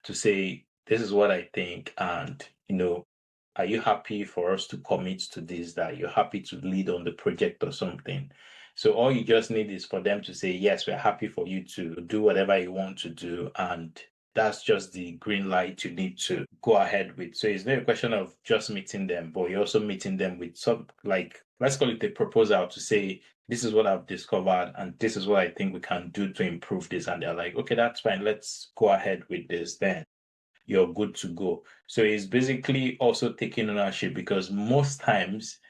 to say, this is what I think, and are you happy for us to commit to this, that you're happy to lead on the project or something? So all you just need is for them to say, yes, we're happy for you to do whatever you want to do. And that's just the green light you need to go ahead with. So it's not a question of just meeting them, but you're also meeting them with let's call it a proposal to say, this is what I've discovered and this is what I think we can do to improve this. And they're like, okay, that's fine. Let's go ahead with this then. You're good to go. So it's basically also taking ownership, because most times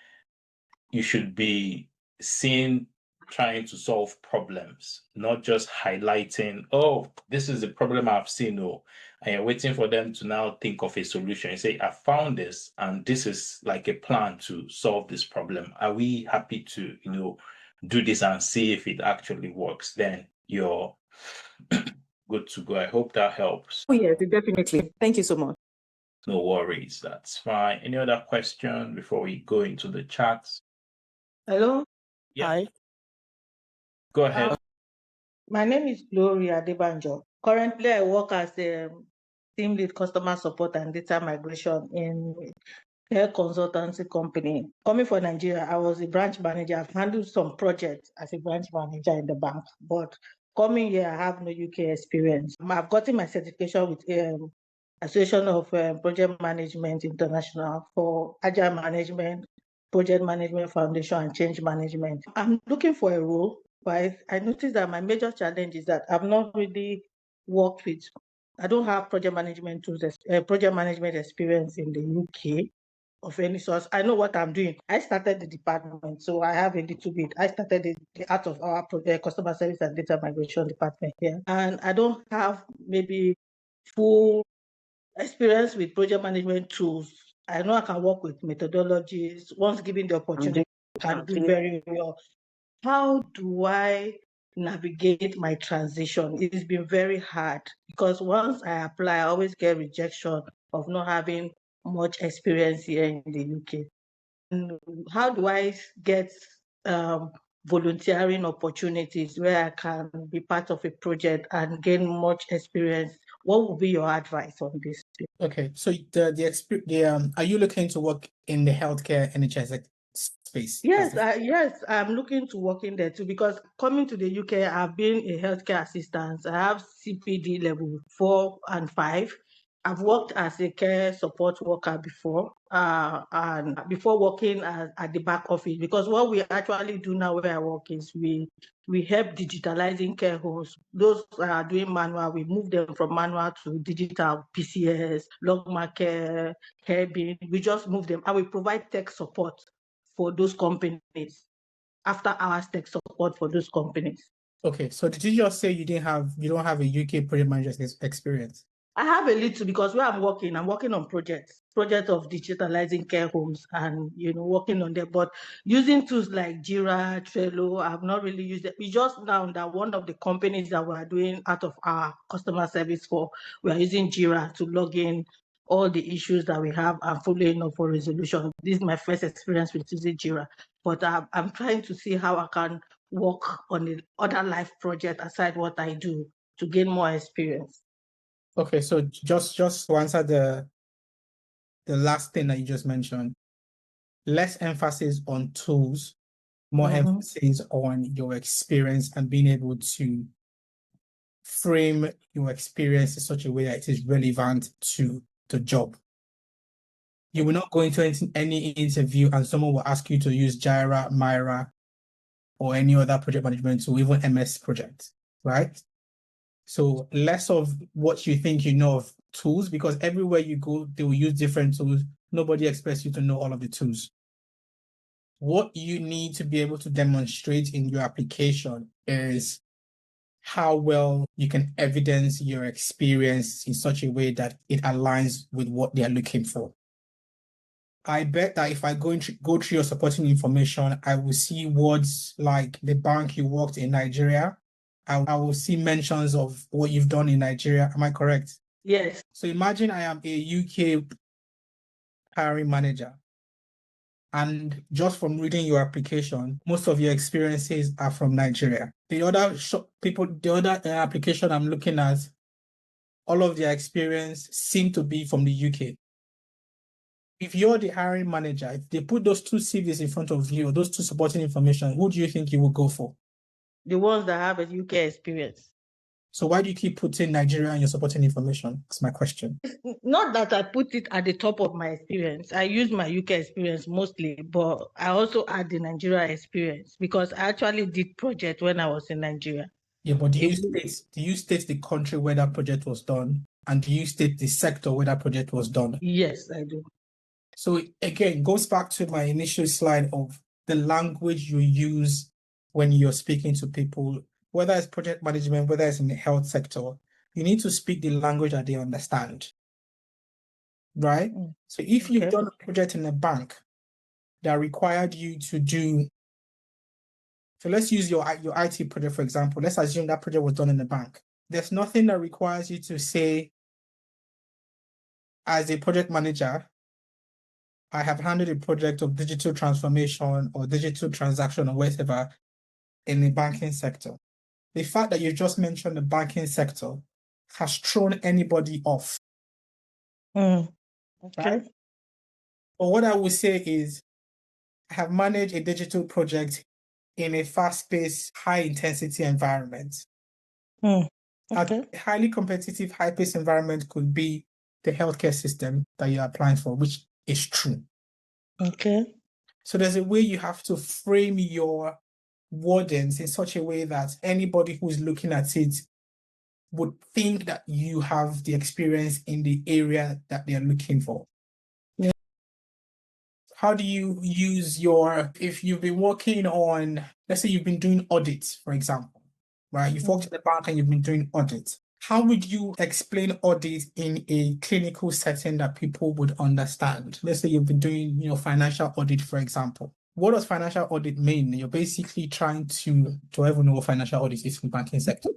you should be seen trying to solve problems, not just highlighting, oh, this is the problem I've seen, and you're waiting for them to now think of a solution. You say, I found this, and this is like a plan to solve this problem. Are we happy to, do this and see if it actually works, then you're good to go. I hope that helps. Oh, yes, definitely. Thank you so much. No worries, that's fine. Any other question before we go into the chats? Hello. Yeah. Hi. Go ahead. My name is Gloria Debanjo. Currently, I work as a team lead customer support and data migration in a consultancy company. Coming from Nigeria, I was a branch manager. I've handled some projects as a branch manager in the bank, but coming here, I have no UK experience. I've gotten my certification with Association of Project Management International for Agile Management, Project Management Foundation, and Change Management. I'm looking for a role, but I noticed that my major challenge is that I've not really worked with, I don't have project management tools, project management experience in the UK of any source. I know what I'm doing. I started the department, so I have a little bit. I started the out of our customer service and data migration department here, and I don't have maybe full experience with project management tools. I know I can work with methodologies. Once given the opportunity, I can do very well. How do I navigate my transition? It's been very hard because once I apply, I always get rejection of not having much experience here in the UK. And how do I get volunteering opportunities where I can be part of a project and gain much experience? What would be your advice on this? Okay, so are you looking to work in the healthcare NHS space? Yes, I'm looking to work in there too because coming to the UK, I've been a healthcare assistant. I have CPD level 4 and 5. I've worked as a care support worker before, and before working at the back office, because what we actually do now where I work is we help digitalizing care homes. Those are doing manual, we move them from manual to digital, PCS, log market, care bin. We just move them and we provide tech support for those companies, after hours tech support for those companies. Okay, so did you just say you don't have a UK project manager experience? I have a little because where I'm working on projects of digitalizing care homes and working on them. But using tools like Jira, Trello, I've not really used it. We just now that one of the companies that we are doing out of our customer service for, we are using Jira to log in all the issues that we have and following up for resolution. This is my first experience with using Jira, but I'm trying to see how I can work on the other life project aside what I do to gain more experience. Okay, so just to answer the last thing that you just mentioned, less emphasis on tools, more emphasis on your experience and being able to frame your experience in such a way that it is relevant to the job. You will not go into any interview and someone will ask you to use Jira, Myra, or any other project management tool, even MS Project, right? So less of what you think you know of tools, because everywhere you go, they will use different tools. Nobody expects you to know all of the tools. What you need to be able to demonstrate in your application is how well you can evidence your experience in such a way that it aligns with what they are looking for. I bet that if I go through your supporting information, I will see words like the bank you worked in Nigeria. I will see mentions of what you've done in Nigeria. Am I correct? Yes. So imagine I am a UK hiring manager. And just from reading your application, most of your experiences are from Nigeria. The other application I'm looking at, all of their experience seem to be from the UK. If you're the hiring manager, if they put those two CVs in front of you, or those two supporting information, who do you think you will go for? The ones that have a UK experience. So why do you keep putting Nigeria in your supporting information? That's my question. Not that I put it at the top of my experience. I use my UK experience mostly, but I also add the Nigeria experience because I actually did project when I was in Nigeria. Yeah, but do you state the country where that project was done? And do you state the sector where that project was done? Yes, I do. So again, goes back to my initial slide of the language you use when you're speaking to people, whether it's project management, whether it's in the health sector, you need to speak the language that they understand, right? So if you've done a project in a bank that required you to do So let's use your IT project, for example. Let's assume that project was done in the bank. There's nothing that requires you to say, as a project manager, I have handled a project of digital transformation or digital transaction or whatever in the banking sector. The fact that you just mentioned the banking sector has thrown anybody off. Okay. Right? But what I would say is, I have managed a digital project in a fast-paced, high-intensity environment. Okay. A highly competitive, high-paced environment could be the healthcare system that you're applying for, which is true. Okay. So there's a way you have to frame your wordings in such a way that anybody who's looking at it would think that you have the experience in the area that they're looking for. Yeah. How do you use if you've been working on, let's say you've been doing audits, for example, right? You've worked in the bank and you've been doing audits. How would you explain audit in a clinical setting that people would understand? Let's say you've been doing, financial audit, for example. What does financial audit mean? You're basically trying to ever know what financial audit is in the banking sector.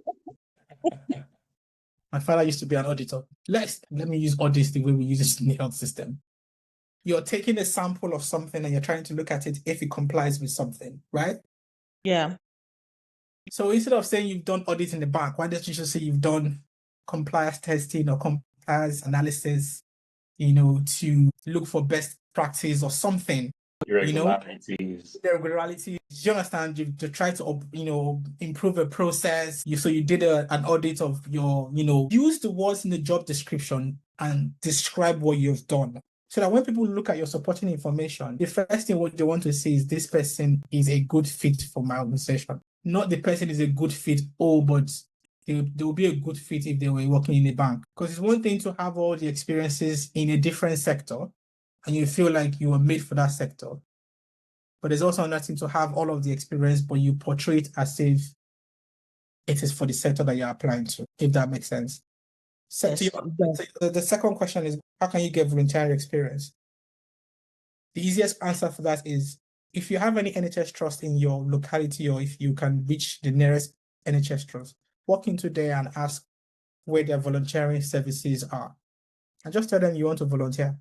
My father used to be an auditor. Let me use audits the way we use it in the health system. You're taking a sample of something and you're trying to look at it if it complies with something, right? Yeah. So instead of saying you've done audit in the bank, why don't you just say you've done compliance testing or compliance analysis, to look for best practice or something? Irregularities. Irregularities. You understand? You try to, improve a process. So you did an audit of your, use the words in the job description and describe what you've done. So that when people look at your supporting information, the first thing what they want to say is this person is a good fit for my organization. Not the person is a good fit, but they will be a good fit if they were working in a bank. Because it's one thing to have all the experiences in a different sector and you feel like you were made for that sector. But there's also another thing to have all of the experience, but you portray it as if it is for the sector that you're applying to, if that makes sense. So Yes. the second question is, how can you get volunteer experience? The easiest answer for that is, if you have any NHS trust in your locality, or if you can reach the nearest NHS trust, walk into there and ask where their volunteering services are. And just tell them you want to volunteer.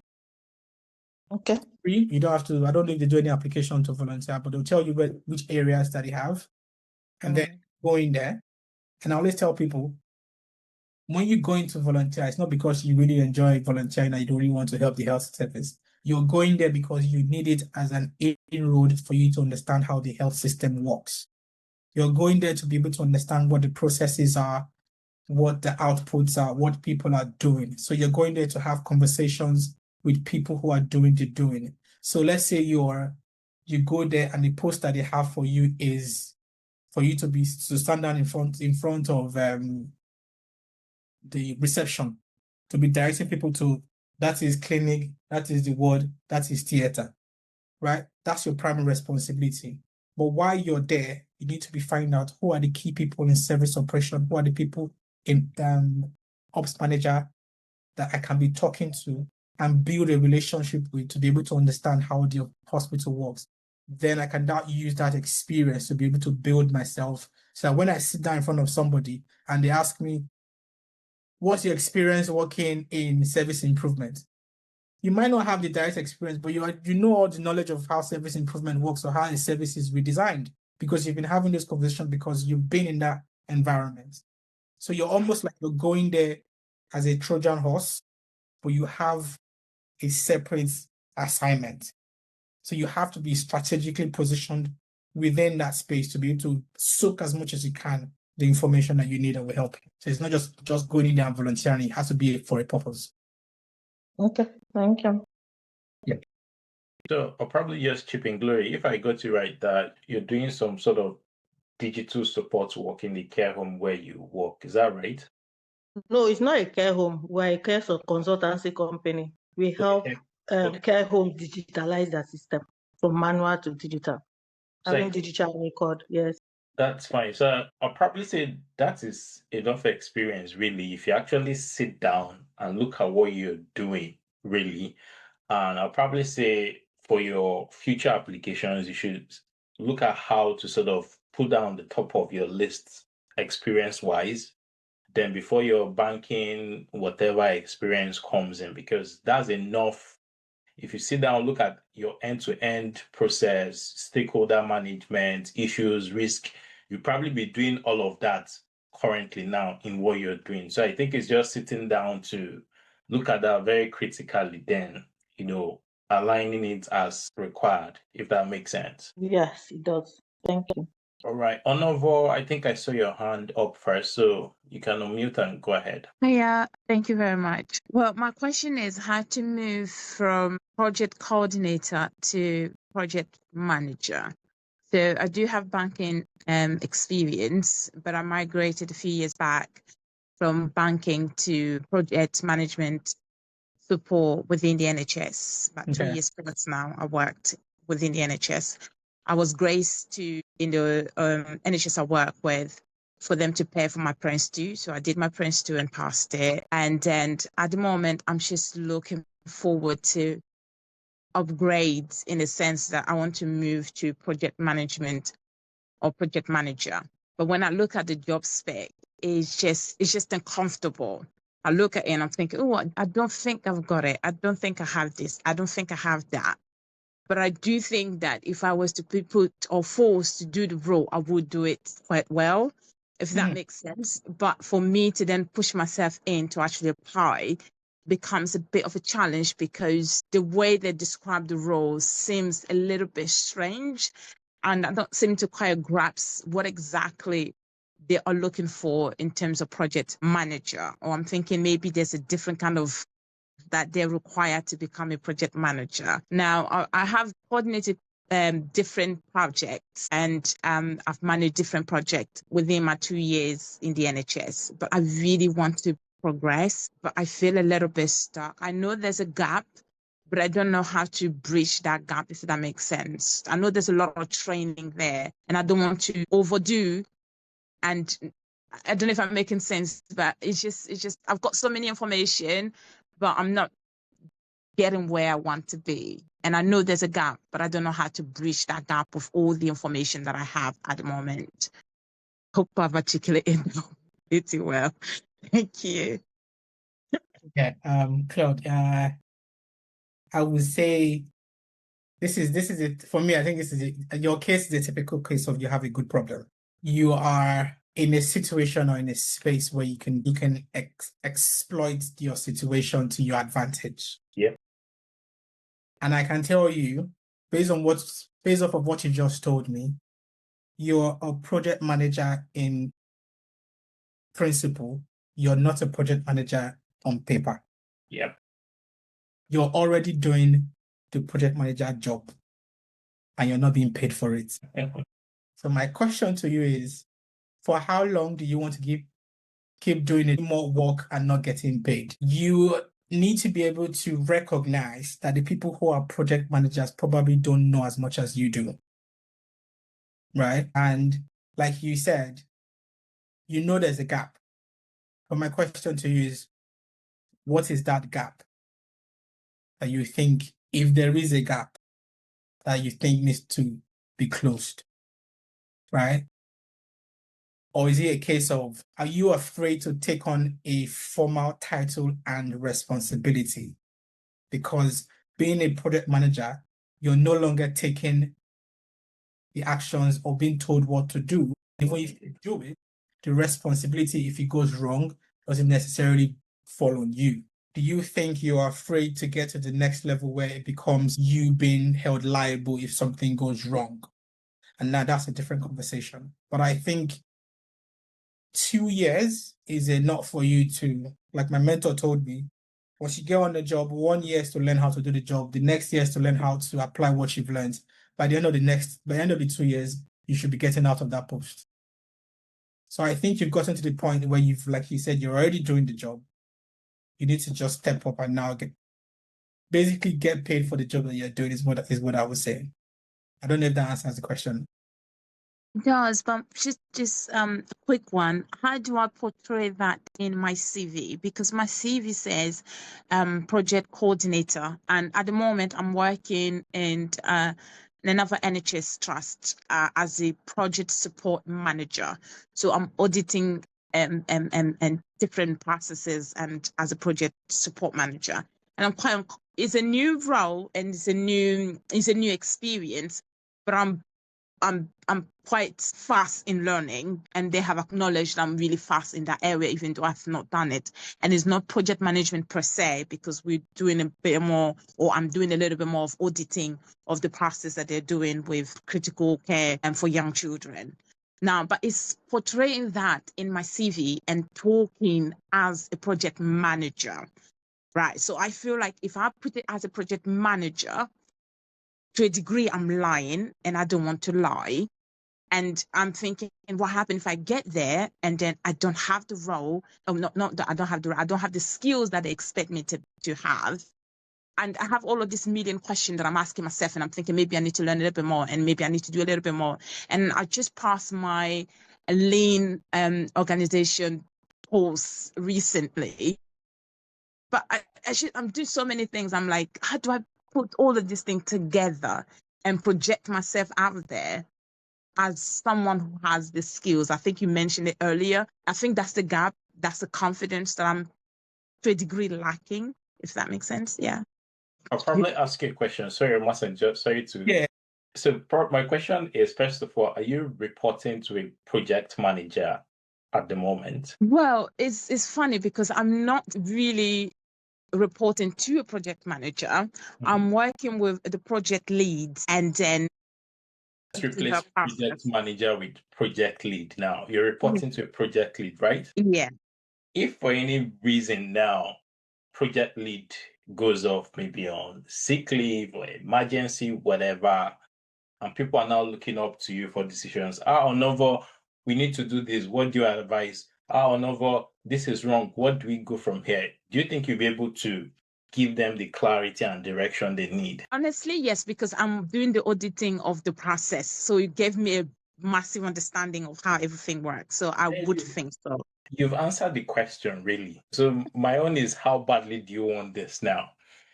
Okay. Free. You don't have to, I don't know if they do any application to volunteer, but they'll tell you which areas that they have. And then go in there. And I always tell people, when you go into volunteer, it's not because you really enjoy volunteering and you don't really want to help the health service. You're going there because you need it as an inroad for you to understand how the health system works. You're going there to be able to understand what the processes are, what the outputs are, what people are doing. So you're going there to have conversations with people who are doing the doing. So let's say you go there and the post that they have for you is for you to stand down in front of the reception, to be directing people to, that is clinic, that is the ward, that is theater, right? That's your primary responsibility. But while you're there, you need to be finding out who are the key people in service operation, who are the people in ops manager that I can be talking to and build a relationship with to be able to understand how the hospital works. Then I can now use that experience to be able to build myself. So that when I sit down in front of somebody and they ask me, what's your experience working in service improvement? You might not have the direct experience, but you know all the knowledge of how service improvement works or how a service is redesigned because you've been having this conversation because you've been in that environment. So you're almost like you're going there as a Trojan horse, but you have a separate assignment. So you have to be strategically positioned within that space to be able to soak as much as you can the information that you need and will help you. So it's not just going in there and volunteering. It has to be for a purpose. Okay, thank you. Yeah. So I'll probably just chip in, Glory. If I got you right, that you're doing some sort of digital support work in the care home where you work. Is that right? No, it's not a care home. We're a care consultancy company. We help Okay. care homes digitalize their system from manual to digital. Having digital record, yes. That's fine. So I'll probably say that is enough experience, really, if you actually sit down and look at what you're doing, really. And I'll probably say for your future applications, you should look at how to sort of put put that on the top of your list experience-wise. Then before your banking, whatever experience comes in, because that's enough. If you sit down, look at your end-to-end process, stakeholder management, issues, risk, you'll probably be doing all of that currently now in what you're doing. So I think it's just sitting down to look at that very critically, then, aligning it as required, if that makes sense. Yes, it does. Thank you. All right. Honorable, I think I saw your hand up first, so you can unmute and go ahead. Yeah, thank you very much. Well, my question is how to move from project coordinator to project manager. So I do have banking experience, but I migrated a few years back from banking to project management support within the NHS. About 2 years plus now, I worked within the NHS. I was graced to, in the NHS I work with, for them to pay for my Prince 2. So I did my Prince 2 and passed it. And then at the moment, I'm just looking forward to upgrades in the sense that I want to move to project management or project manager. But when I look at the job spec, it's just uncomfortable. I look at it and I'm thinking, oh, I don't think I've got it. I don't think I have this. I don't think I have that. But I do think that if I was to be put or forced to do the role, I would do it quite well, if that makes sense. But for me to then push myself in to actually apply becomes a bit of a challenge because the way they describe the role seems a little bit strange. And I don't seem to quite grasp what exactly they are looking for in terms of project manager. Or I'm thinking maybe there's a different kind of that they're required to become a project manager. Now, I have coordinated different projects and I've managed different projects within my 2 years in the NHS, but I really want to progress, but I feel a little bit stuck. I know there's a gap, but I don't know how to bridge that gap, if that makes sense. I know there's a lot of training there and I don't want to overdo, and I don't know if I'm making sense, but it's just I've got so many information, but I'm not getting where I want to be. And I know there's a gap, but I don't know how to bridge that gap with all the information that I have at the moment. Hope I've articulated it well. Thank you. Okay, Claude, I would say this is it for me. I think this is it. Your case is a typical case of you have a good problem. You are in a situation or in a space where you can exploit your situation to your advantage. Yeah. And I can tell you, based off of what you just told me, you're a project manager in principle. You're not a project manager on paper. Yep. You're already doing the project manager job and you're not being paid for it. So my question to you is, for how long do you want to keep doing it, more work and not getting paid? You need to be able to recognize that the people who are project managers probably don't know as much as you do, right? And like you said, you know there's a gap. But my question to you is, what is that gap that you think, if there is a gap, that you think needs to be closed, right? Or is it a case of, are you afraid to take on a formal title and responsibility? Because being a project manager, you're no longer taking the actions or being told what to do. Even if you do it, the responsibility, if it goes wrong, doesn't necessarily fall on you. Do you think you're afraid to get to the next level where it becomes you being held liable if something goes wrong? And now that's a different conversation. But I think 2 years is enough for you to, like my mentor told me, once you get on the job, 1 year is to learn how to do the job. The next year is to learn how to apply what you've learned. By the end of the 2 years, you should be getting out of that post. So I think you've gotten to the point where you've, like you said, you're already doing the job. You need to just step up and now basically get paid for the job that you're doing is what I was saying. I don't know if that answers the question. It does, but just a quick one. How do I portray that in my CV? Because my CV says project coordinator, and at the moment I'm working in in another NHS trust as a project support manager. So I'm auditing and different processes and as a project support manager. And I'm quite, it's a new role and it's a new experience, but I'm quite fast in learning, and they have acknowledged I'm really fast in that area, even though I've not done it. And it's not project management per se, because we're doing a bit more, or I'm doing a little bit more of auditing of the process that they're doing with critical care and for young children. Now, but it's portraying that in my CV and talking as a project manager, right? So I feel like if I put it as a project manager, to a degree, I'm lying, and I don't want to lie. And I'm thinking, what happens if I get there and then I don't have the role? Not that I don't have the role, I don't have the skills that they expect me to have. And I have all of this million questions that I'm asking myself, and I'm thinking maybe I need to learn a little bit more, and maybe I need to do a little bit more. And I just passed my lean organization course recently, but I'm doing so many things. I'm like, how do I put all of this thing together and project myself out there as someone who has the skills? I think you mentioned it earlier. I think that's the gap. That's the confidence that I'm to a degree lacking, if that makes sense. Yeah. I'll probably ask you a question. Sorry, Omasan, just sorry to. Yeah. So my question is, first of all, are you reporting to a project manager at the moment? Well, it's funny because I'm not really reporting to a project manager. Mm-hmm. I'm working with the project leads, and then let's replace project manager with project lead now. You're reporting to a project lead, right? Yeah. If for any reason now project lead goes off, maybe on sick leave or emergency, whatever, and people are now looking up to you for decisions. Onova, we need to do this. What do you advise? Onova, this is wrong. What do we go from here? Do you think you'll be able to give them the clarity and direction they need? Honestly, yes, because I'm doing the auditing of the process. So it gave me a massive understanding of how everything works. So I would think so. You've answered the question, really. So my own is, how badly do you want this now?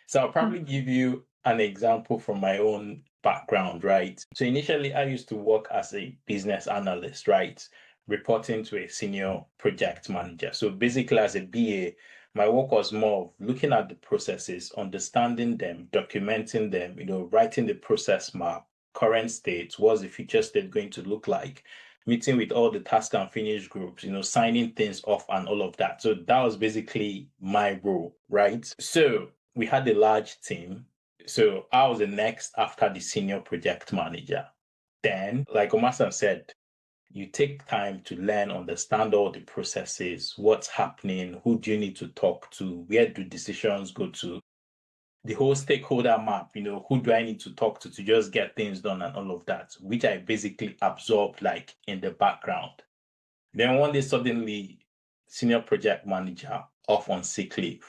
So I'll probably give you an example from my own background, right? So initially, I used to work as a business analyst, right? Reporting to a senior project manager. So basically, as a BA, my work was more of looking at the processes, understanding them, documenting them, writing the process map, current state, what's the future state going to look like, meeting with all the task and finish groups, signing things off and all of that. So that was basically my role, right? So we had a large team. So I was the next after the senior project manager. Then, like Omasan said, you take time to learn, understand all the processes, what's happening, who do you need to talk to, where do decisions go to, the whole stakeholder map, who do I need to talk to just get things done and all of that, which I basically absorbed like in the background. Then one day, suddenly, senior project manager off on sick leave.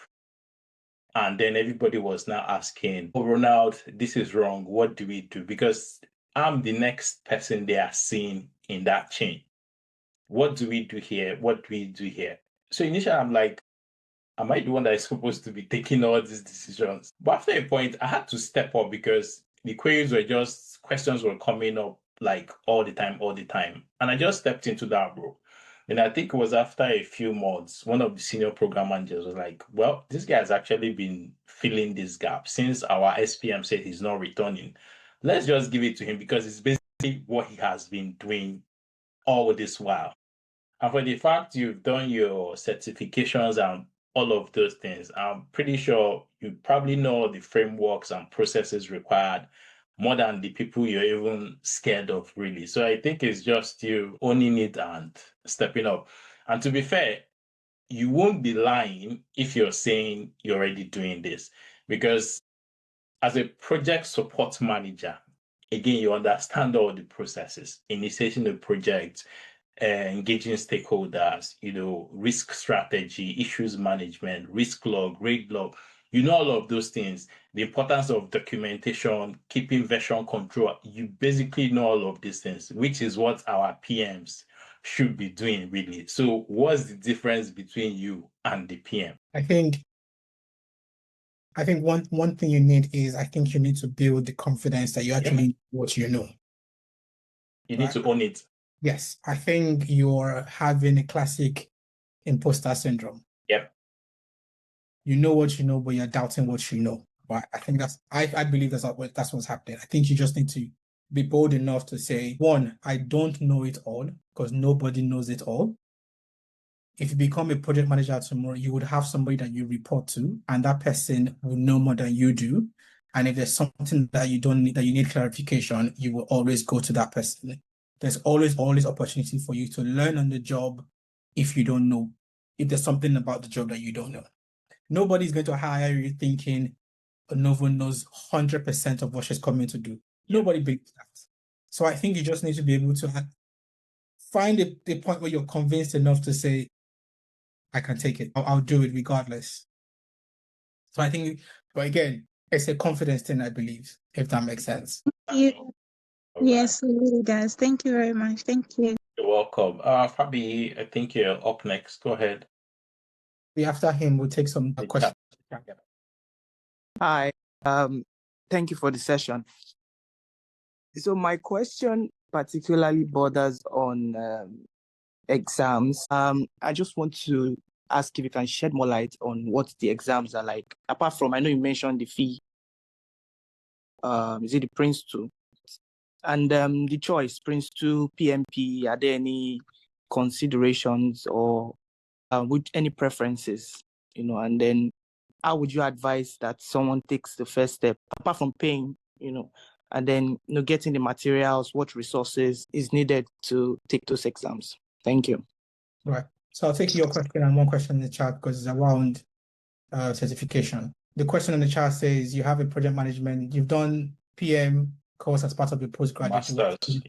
And then everybody was now asking, Ronald, this is wrong. What do we do? Because I'm the next person they are seeing in that chain. What do we do here? What do we do here? So initially, I'm like, am I the one that is supposed to be taking all these decisions? But after a point, I had to step up because the questions were coming up like all the time. And I just stepped into that role. And I think it was after a few months, one of the senior program managers was like, well, this guy has actually been filling this gap since our SPM said he's not returning. Let's just give it to him because it's basically what he has been doing all this while. And for the fact you've done your certifications and all of those things, I'm pretty sure you probably know the frameworks and processes required more than the people you're even scared of, really. So I think it's just you owning it and stepping up. And to be fair, you won't be lying if you're saying you're already doing this, because as a project support manager, again, you understand all the processes, initiating the project, engaging stakeholders, risk strategy, issues management, risk log, rate log, all of those things, the importance of documentation, keeping version control. You basically know all of these things, which is what our PMs should be doing, really. So what's the difference between you and the PM? I think I think one thing you need is, I think you need to build the confidence that you actually know what you know. You need to own it. Yes, I think you're having a classic imposter syndrome. Yep. You know what you know, but you're doubting what you know. But I think I believe that's what's happening. I think you just need to be bold enough to say, one, I don't know it all, because nobody knows it all. If you become a project manager tomorrow, you would have somebody that you report to, and that person will know more than you do. And if there's something that you don't need, that you need clarification, you will always go to that person. There's always opportunity for you to learn on the job if you don't know, if there's something about the job that you don't know. Nobody's going to hire you thinking Novo knows 100% of what she's coming to do. Nobody believes that. So I think you just need to be able to find the point where you're convinced enough to say, I can take it. I'll do it regardless. So I think, but again, it's a confidence thing, I believe, if that makes sense. Yes, it really does. Thank you very much. Thank you. You're welcome. Fabi, I think you're up next. Go ahead. After him, we'll take some questions. Hi. Thank you for the session. So my question particularly borders on exams. I just want to ask if you can shed more light on what the exams are like. Apart from, I know you mentioned the fee. Is it the Prince 2? And the choice, Prince 2, PMP, are there any considerations or with any preferences? And then how would you advise that someone takes the first step, apart from paying, and then getting the materials, what resources is needed to take those exams? Thank you. Right. So I'll take your question and one question in the chat because it's around certification. The question in the chat says you have a project management, you've done PM course as part of your postgraduate. Masters.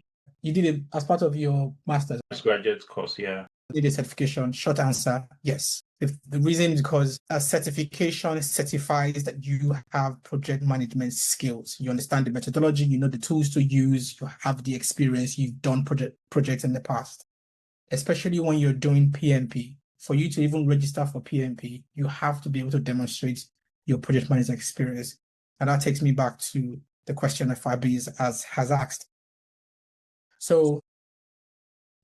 You did it as part of your master's. Postgraduate course, yeah. Did a certification? Short answer, yes. The reason is because a certification certifies that you have project management skills. You understand the methodology, you know the tools to use, you have the experience, you've done projects in the past. Especially when you're doing PMP. For you to even register for PMP, you have to be able to demonstrate your project management experience. And that takes me back to the question that Fabi has asked. So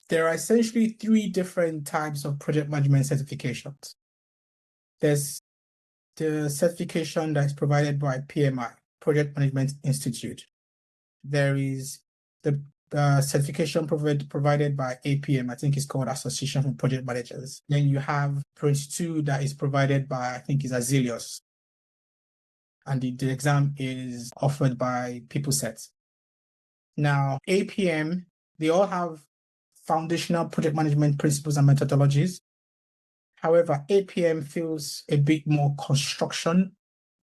there are essentially 3 different types of project management certifications. There's the certification that is provided by PMI, Project Management Institute. There is the certification provided by APM, I think it's called Association for Project Managers. Then you have Prince 2 that is provided by, I think it's Azelios. And the exam is offered by PeopleSet. Now, APM, they all have foundational project management principles and methodologies. However, APM feels a bit more construction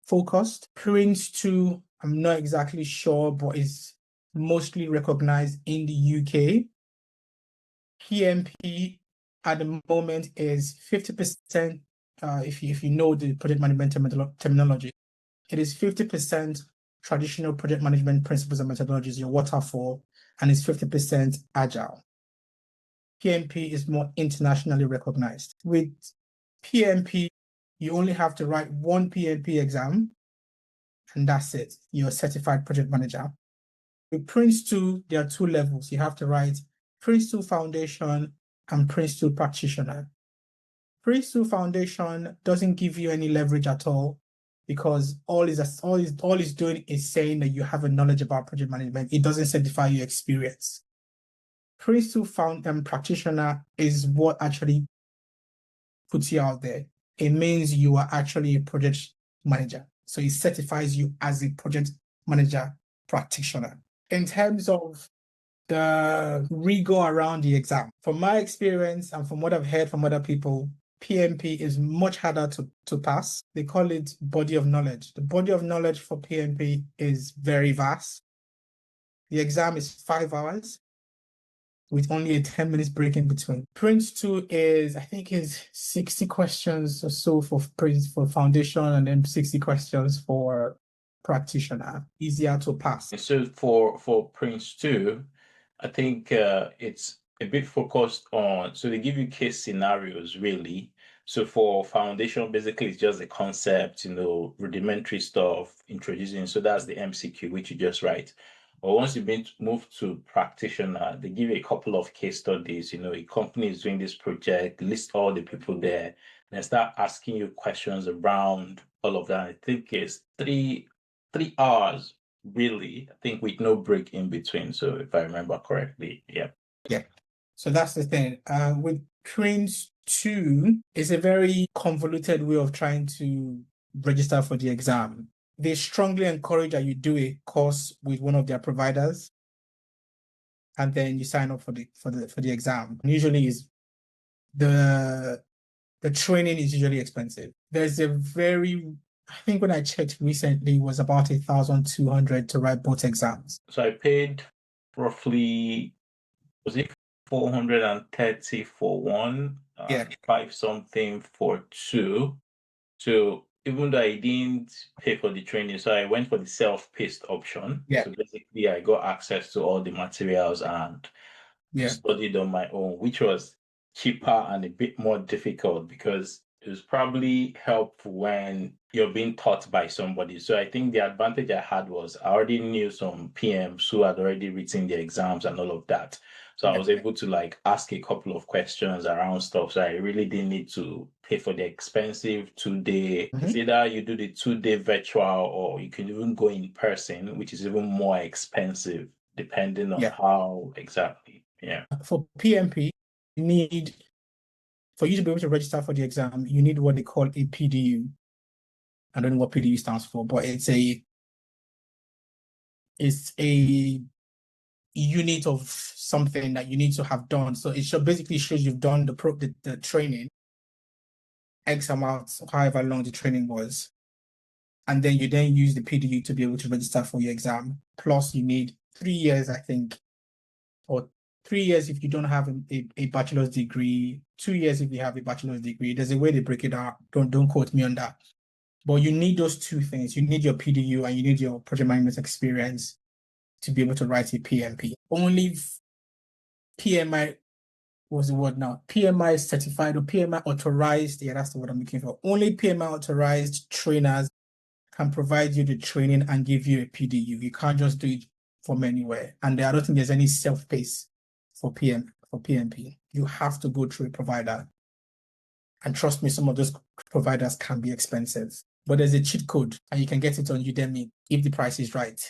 focused. Prince 2, I'm not exactly sure, but is mostly recognized in the UK. PMP at the moment is 50%, if you know the project management terminology, it is 50% traditional project management principles and methodologies, your waterfall, and it's 50% agile. PMP is more internationally recognized. With PMP, you only have to write one PMP exam, and that's it. You're a certified project manager. With Prince 2, there are 2 levels. You have to write Prince 2 Foundation and Prince 2 Practitioner. Prince 2 Foundation doesn't give you any leverage at all because all is doing is saying that you have a knowledge about project management. It doesn't certify your experience. Prince 2 Practitioner is what actually puts you out there. It means you are actually a project manager. So it certifies you as a project manager practitioner. In terms of the rigor around the exam, from my experience and from what I've heard from other people, PMP is much harder to pass. They call it body of knowledge. The body of knowledge for PMP is very vast. The exam is 5 hours with only a 10 minutes break in between. Prince 2 is, I think, is 60 questions or so for foundation and then 60 questions for practitioner. Easier to pass. So for Prince 2, I think it's a bit focused on, so they give you case scenarios really. So for foundation, basically it's just the concept, rudimentary stuff, introducing. So that's the MCQ, which you just write. But once you've been moved to practitioner, they give you a couple of case studies. A company is doing this project, list all the people there, and start asking you questions around all of that. I think it's 3 hours, really, I think, with no break in between. So if I remember correctly, yeah. Yeah. So that's the thing. With Prince 2, it's a very convoluted way of trying to register for the exam. They strongly encourage that you do a course with one of their providers, and then you sign up for the exam. Usually is the training is usually expensive. There's I think when I checked recently, it was about 1,200 to write both exams. So I paid roughly, was it 430 for one? Yeah. 5 something for 2. So even though I didn't pay for the training, so I went for the self-paced option. Yeah. So basically I got access to all the materials and Yeah. studied on my own, which was cheaper and a bit more difficult because it was probably helpful when you're being taught by somebody. So I think the advantage I had was I already knew some PMs who had already written the exams and all of that. So I was able to ask a couple of questions around stuff. So I really didn't need to pay for the expensive 2-day. It's either you do the 2-day virtual or you can even go in person, which is even more expensive depending on how exactly. Yeah. For PMP, for you to be able to register for the exam, you need what they call a PDU. I don't know what PDU stands for, but it's a unit of something that you need to have done. So it basically shows you've done the training, X amount, however long the training was. And then you use the PDU to be able to register for your exam. Plus you need 3 years, I think, or 3 years if you don't have a bachelor's degree, 2 years if you have a bachelor's degree. There's a way they break it out. Don't quote me on that. But you need those 2 things. You need your PDU and you need your project management experience to be able to write a PMP. Only PMI, what's the word now? PMI certified or PMI authorized. Yeah, that's the word I'm looking for. Only PMI authorized trainers can provide you the training and give you a PDU. You can't just do it from anywhere. And I don't think there's any self-paced for PMP. You have to go through a provider. And trust me, some of those providers can be expensive. But there's a cheat code and you can get it on Udemy if the price is right.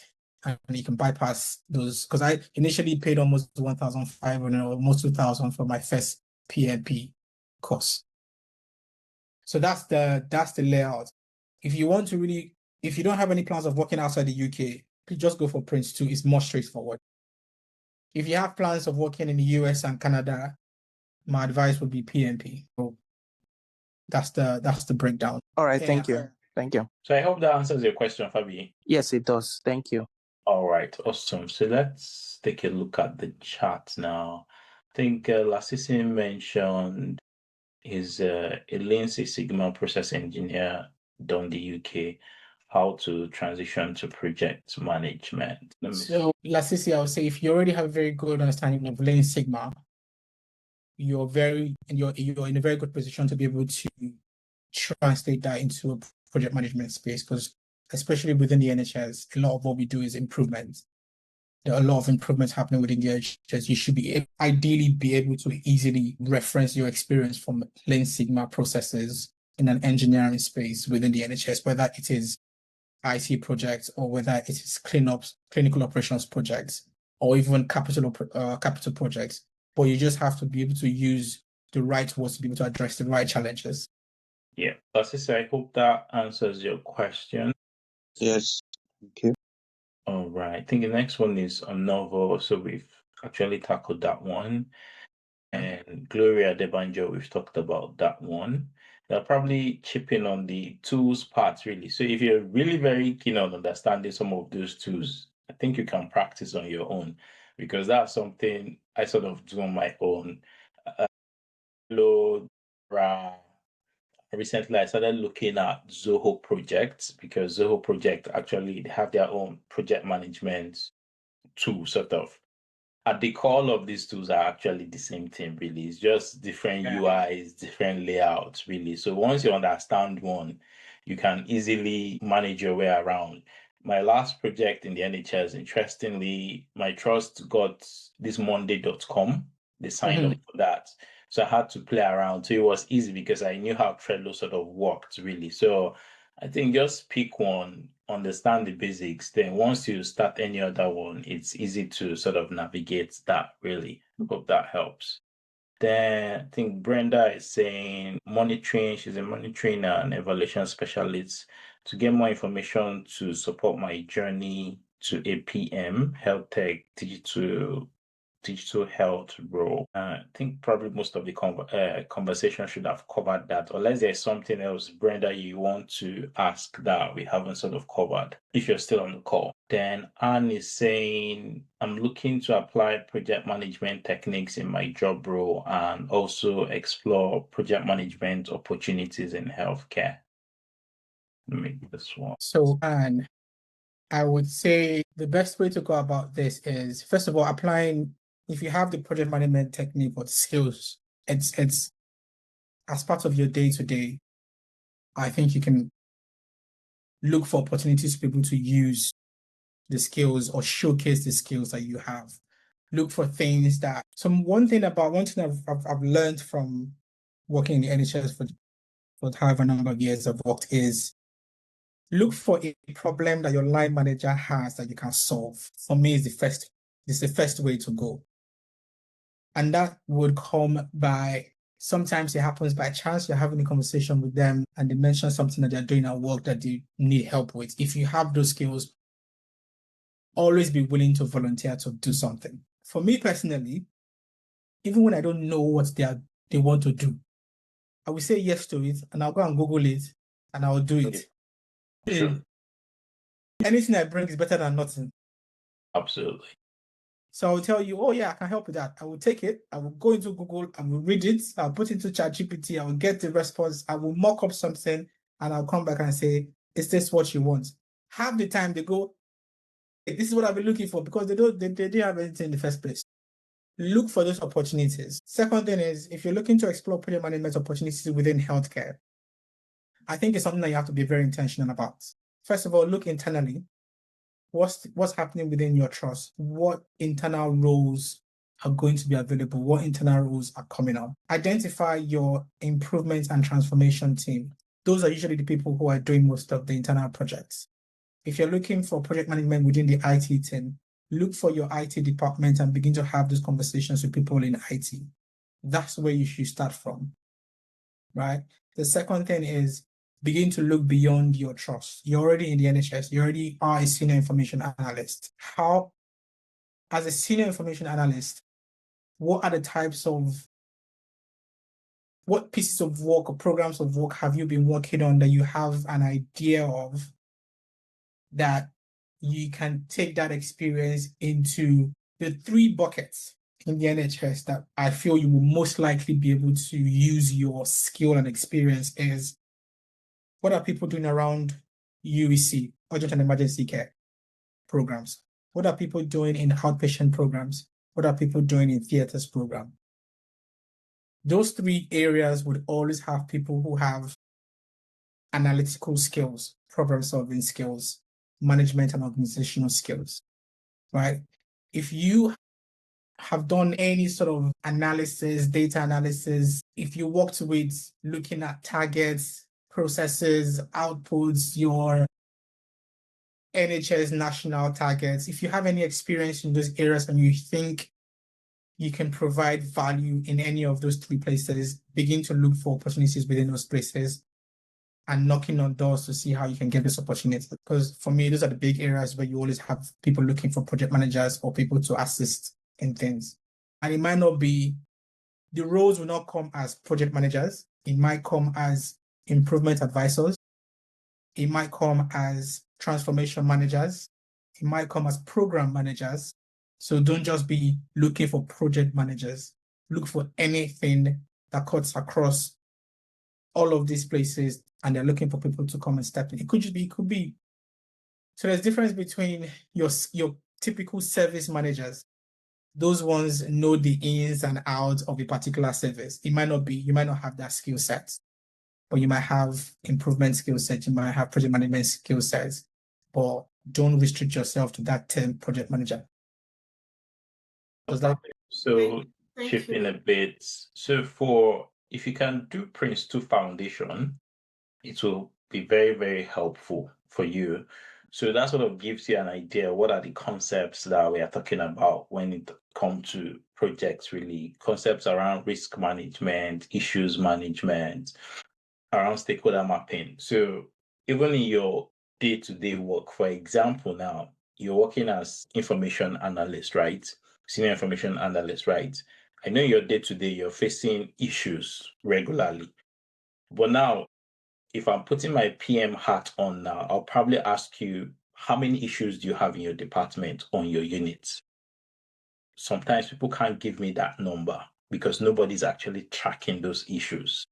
And you can bypass those. Because I initially paid almost 1,500 or almost 2,000 for my first PMP course. So that's the layout. If you don't have any plans of working outside the UK, please just go for Prince 2. It's more straightforward. If you have plans of working in the US and Canada, my advice would be PMP. So that's the breakdown. All right, thank you. Thank you. So I hope that answers your question, Fabi. Yes, it does. Thank you. All right, awesome. So let's take a look at the chart now. I think Lasisi mentioned he's a Lean Six Sigma process engineer down the UK, how to transition to project management. So Lasisi, I would say if you already have a very good understanding of Lean Sigma, you're in a very good position to be able to translate that into a project management space, because especially within the NHS, a lot of what we do is improvements. There are a lot of improvements happening within the NHS. You should ideally be able to easily reference your experience from Lean Sigma processes in an engineering space within the NHS, whether it is IT projects or whether it is clinical operations projects, or even capital projects. But you just have to be able to use the right words to be able to address the right challenges. Yeah, Lasisi, I hope that answers your question. Yes, thank you. All right, I think the next one is on novel. So we've actually tackled that one. And Gloria Debanjo, we've talked about that one. They'll probably chip in on the tools part, really. So if you're really very keen on understanding some of those tools, I think you can practice on your own, because that's something I sort of do on my own. Recently, I started looking at Zoho projects, because Zoho project actually have their own project management tool, sort of. at the core of these tools are actually the same thing, really. It's just different UIs, different layouts, really. So once you understand one, you can easily manage your way around. My last project in the NHS, interestingly, my trust got this monday.com. They signed up for that. So I had to play around. So it was easy because I knew how Trello sort of worked, really. So I think just pick one, understand the basics. Then once you start any other one, it's easy to sort of navigate that, really. I hope that helps. Then I think Brenda is saying monitoring, she's a monitoring and evaluation specialist to get more information to support my journey to a PM, health tech, digital health role. I think probably most of the conversation should have covered that, unless there's something else, Brenda, you want to ask that we haven't sort of covered, if you're still on the call. Then Anne is saying, I'm looking to apply project management techniques in my job role and also explore project management opportunities in healthcare. Let me get this one. So, Anne, I would say the best way to go about this is, first of all, applying, if you have the project management technique or skills, it's as part of your day-to-day, I think you can look for opportunities to be able to use the skills or showcase the skills that you have. Look for things that, one thing I've learned from working in the NHS for however number of years I've worked is, look for a problem that your line manager has that you can solve. For me, it's the first way to go. And that would come by, sometimes it happens by chance. You're having a conversation with them and they mention something that they're doing at work that they need help with. If you have those skills, always be willing to volunteer to do something. For me personally, even when I don't know what they want to do, I will say yes to it and I'll go and Google it and I'll do it. Sure. Anything I bring is better than nothing. Absolutely. So I will tell you, oh yeah, I can help with that. I will take it, I will go into Google, I will read it, I'll put it into ChatGPT, I will get the response, I will mock up something, and I'll come back and say, is this what you want? Half the time they go, hey, this is what I've been looking for, because they didn't have anything in the first place. Look for those opportunities. Second thing is, if you're looking to explore project management opportunities within healthcare, I think it's something that you have to be very intentional about. First of all, look internally. What's happening within your trust? What internal roles are going to be available? What internal roles are coming up? Identify your improvement and transformation team. Those are usually the people who are doing most of the internal projects. If you're looking for project management within the IT team, look for your IT department and begin to have those conversations with people in IT. That's where you should start from, right? The second thing is, begin to look beyond your trust. You're already in the NHS. You already are a senior information analyst. As a senior information analyst, what pieces of work or programs of work have you been working on that you have an idea of, that you can take that experience into the 3 buckets in the NHS that I feel you will most likely be able to use your skill and experience is, what are people doing around UEC, urgent and emergency care programs? What are people doing in outpatient programs? What are people doing in theaters program? Those 3 areas would always have people who have analytical skills, problem-solving skills, management and organizational skills, right? If you have done any sort of analysis, data analysis, if you worked with looking at targets, processes, outputs, your NHS national targets, if you have any experience in those areas and you think you can provide value in any of those 3 places, begin to look for opportunities within those places and knocking on doors to see how you can get this opportunity. Because for me, those are the big areas where you always have people looking for project managers or people to assist in things. And it might not be, the roles will not come as project managers. It might come as improvement advisors. It might come as transformation managers. It might come as program managers. So don't just be looking for project managers. Look for anything that cuts across all of these places, and they're looking for people to come and step in. It could be. So there's difference between your typical service managers those ones know the ins and outs of a particular service. You might not have that skill set, but you might have improvement skill set, you might have project management skill sets, but don't restrict yourself to that term project manager. Does that? So Thank chip in you. a bit. So if you can do Prince 2 Foundation, it will be very, very helpful for you. So that sort of gives you an idea what are the concepts that we are talking about when it comes to projects, really. Concepts around risk management, issues management, around stakeholder mapping. So even in your day-to-day work, for example, now you're working as information analyst, right? Senior information analyst, right? I know your day-to-day, you're facing issues regularly. But now, if I'm putting my PM hat on now, I'll probably ask you, how many issues do you have in your department on your units? Sometimes people can't give me that number because nobody's actually tracking those issues.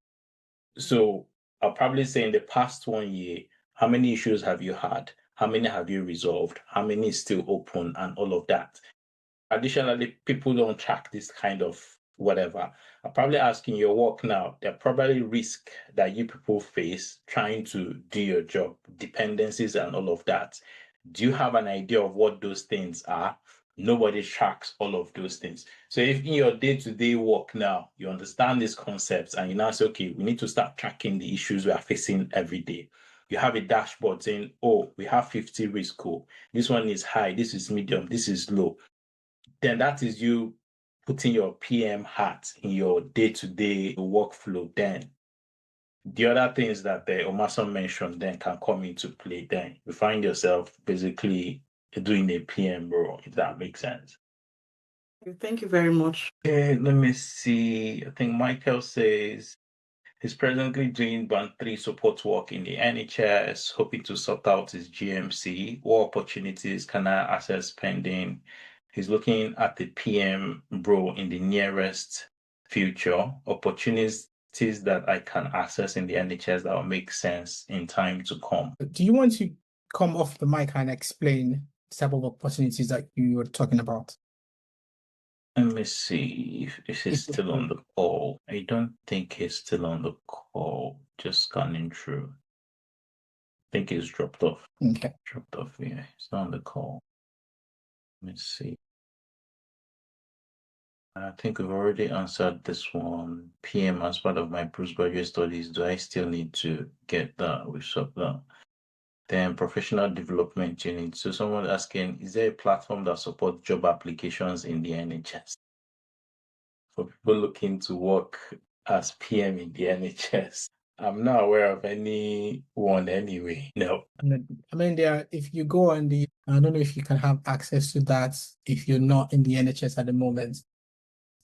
So I'll probably say in the past 1 year, how many issues have you had? How many have you resolved? How many is still open and all of that? Additionally, people don't track this kind of whatever. I'm probably asking your work now, there are probably risks that you people face trying to do your job, dependencies and all of that. Do you have an idea of what those things are? Nobody tracks all of those things. So if in your day-to-day work now, you understand these concepts and you now say, okay, we need to start tracking the issues we are facing every day. You have a dashboard saying, oh, we have 50 risk. Cool. This one is high, this is medium, this is low. Then that is you putting your PM hat in your day-to-day workflow. Then the other things that the Omasan mentioned then can come into play. Then you find yourself basically doing a PM role, if that makes sense. Thank you very much. Okay, let me see. I think Michael says he's presently doing Band 3 support work in the NHS, hoping to sort out his GMC. What opportunities can I access pending? He's looking at the PM role in the nearest future, opportunities that I can access in the NHS that will make sense in time to come. Do you want to come off the mic and explain the type of opportunities that you were talking about? Let me see if he's still on the call. I don't think he's still on the call. Just scanning through. I think he's dropped off. Okay. Dropped off, yeah. He's not on the call. Let me see. I think we've already answered this one. PM as part of my postgraduate studies. Do I still need to get that? We solved that. Then professional development unit. So someone asking, is there a platform that supports job applications in the NHS? For people looking to work as PM in the NHS. I'm not aware of any one anyway. No. I mean, if you go on I don't know if you can have access to that if you're not in the NHS at the moment.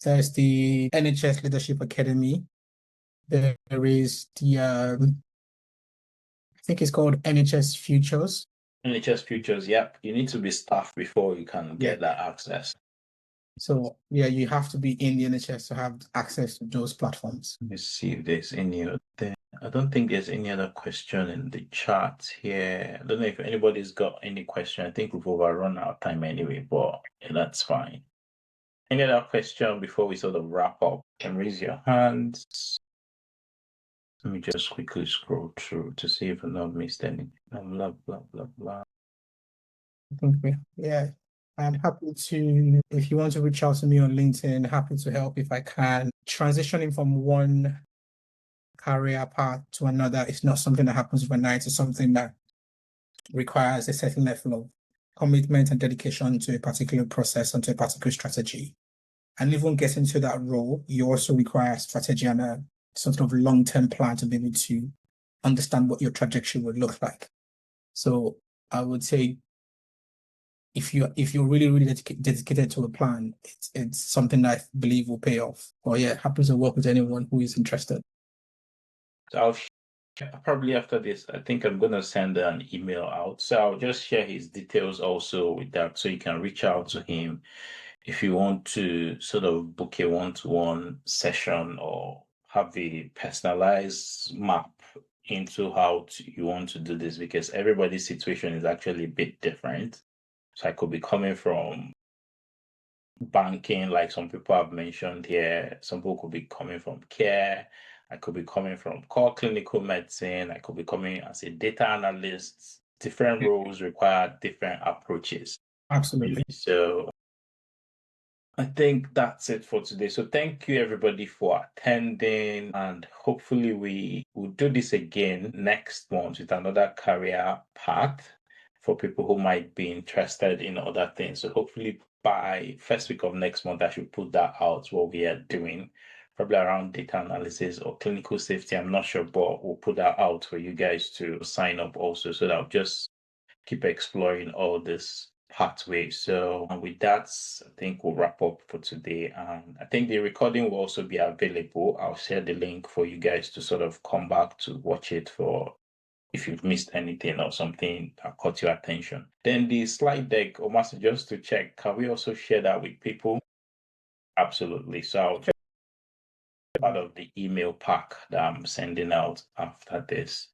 There's the NHS Leadership Academy. There is the, I think it's called NHS Futures. NHS Futures, yep. You need to be staffed before you can get that access. So yeah, you have to be in the NHS to have access to those platforms. Let me see if there's any other. I don't think there's any other question in the chat here. I don't know if anybody's got any question. I think we've overrun our time anyway, but yeah, that's fine. Any other question before we sort of wrap up? You can raise your hands. Let me just quickly scroll through to see if I've not missed anything. Blah, blah, blah, blah. Yeah, I'm happy to, if you want to reach out to me on LinkedIn, happy to help if I can. Transitioning from one career path to another is not something that happens overnight. It's something that requires a certain level of commitment and dedication to a particular process and to a particular strategy. And even getting to that role, you also require strategy and a sort of long-term plan to be able to understand what your trajectory would look like. So I would say if you're really, really dedicated to a plan, it's something that I believe will pay off. Or yeah, happy to work with anyone who is interested. So I'll probably after this, I think I'm going to send an email out. So I'll just share his details also with that so you can reach out to him if you want to sort of book a one-to-one session or have a personalized map into how you want to do this, because everybody's situation is actually a bit different. So I could be coming from banking, like some people have mentioned here. Some people could be coming from care. I could be coming from core clinical medicine. I could be coming as a data analyst. Different roles require different approaches. Absolutely. So I think that's it for today. So thank you everybody for attending, and hopefully we will do this again next month with another career path for people who might be interested in other things. So hopefully by first week of next month, I should put that out, what we are doing, probably around data analysis or clinical safety. I'm not sure, but we'll put that out for you guys to sign up also, so that I'll just keep exploring all this pathway. So with that, I think we'll wrap up for today. And I think the recording will also be available. I'll share the link for you guys to sort of come back to watch it for if you've missed anything or something that caught your attention. Then the slide deck, Omasan, just to check, can we also share that with people? Absolutely. So I'll just part of the email pack that I'm sending out after this.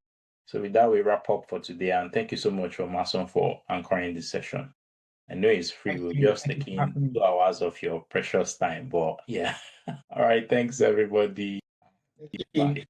So with that, we wrap up for today. And thank you so much, Omasan, for anchoring this session. I know it's free. Thank We're you. just Thank you for taking having me. 2 hours of your precious time, but yeah. All right. Thanks, everybody. Thank you. Bye.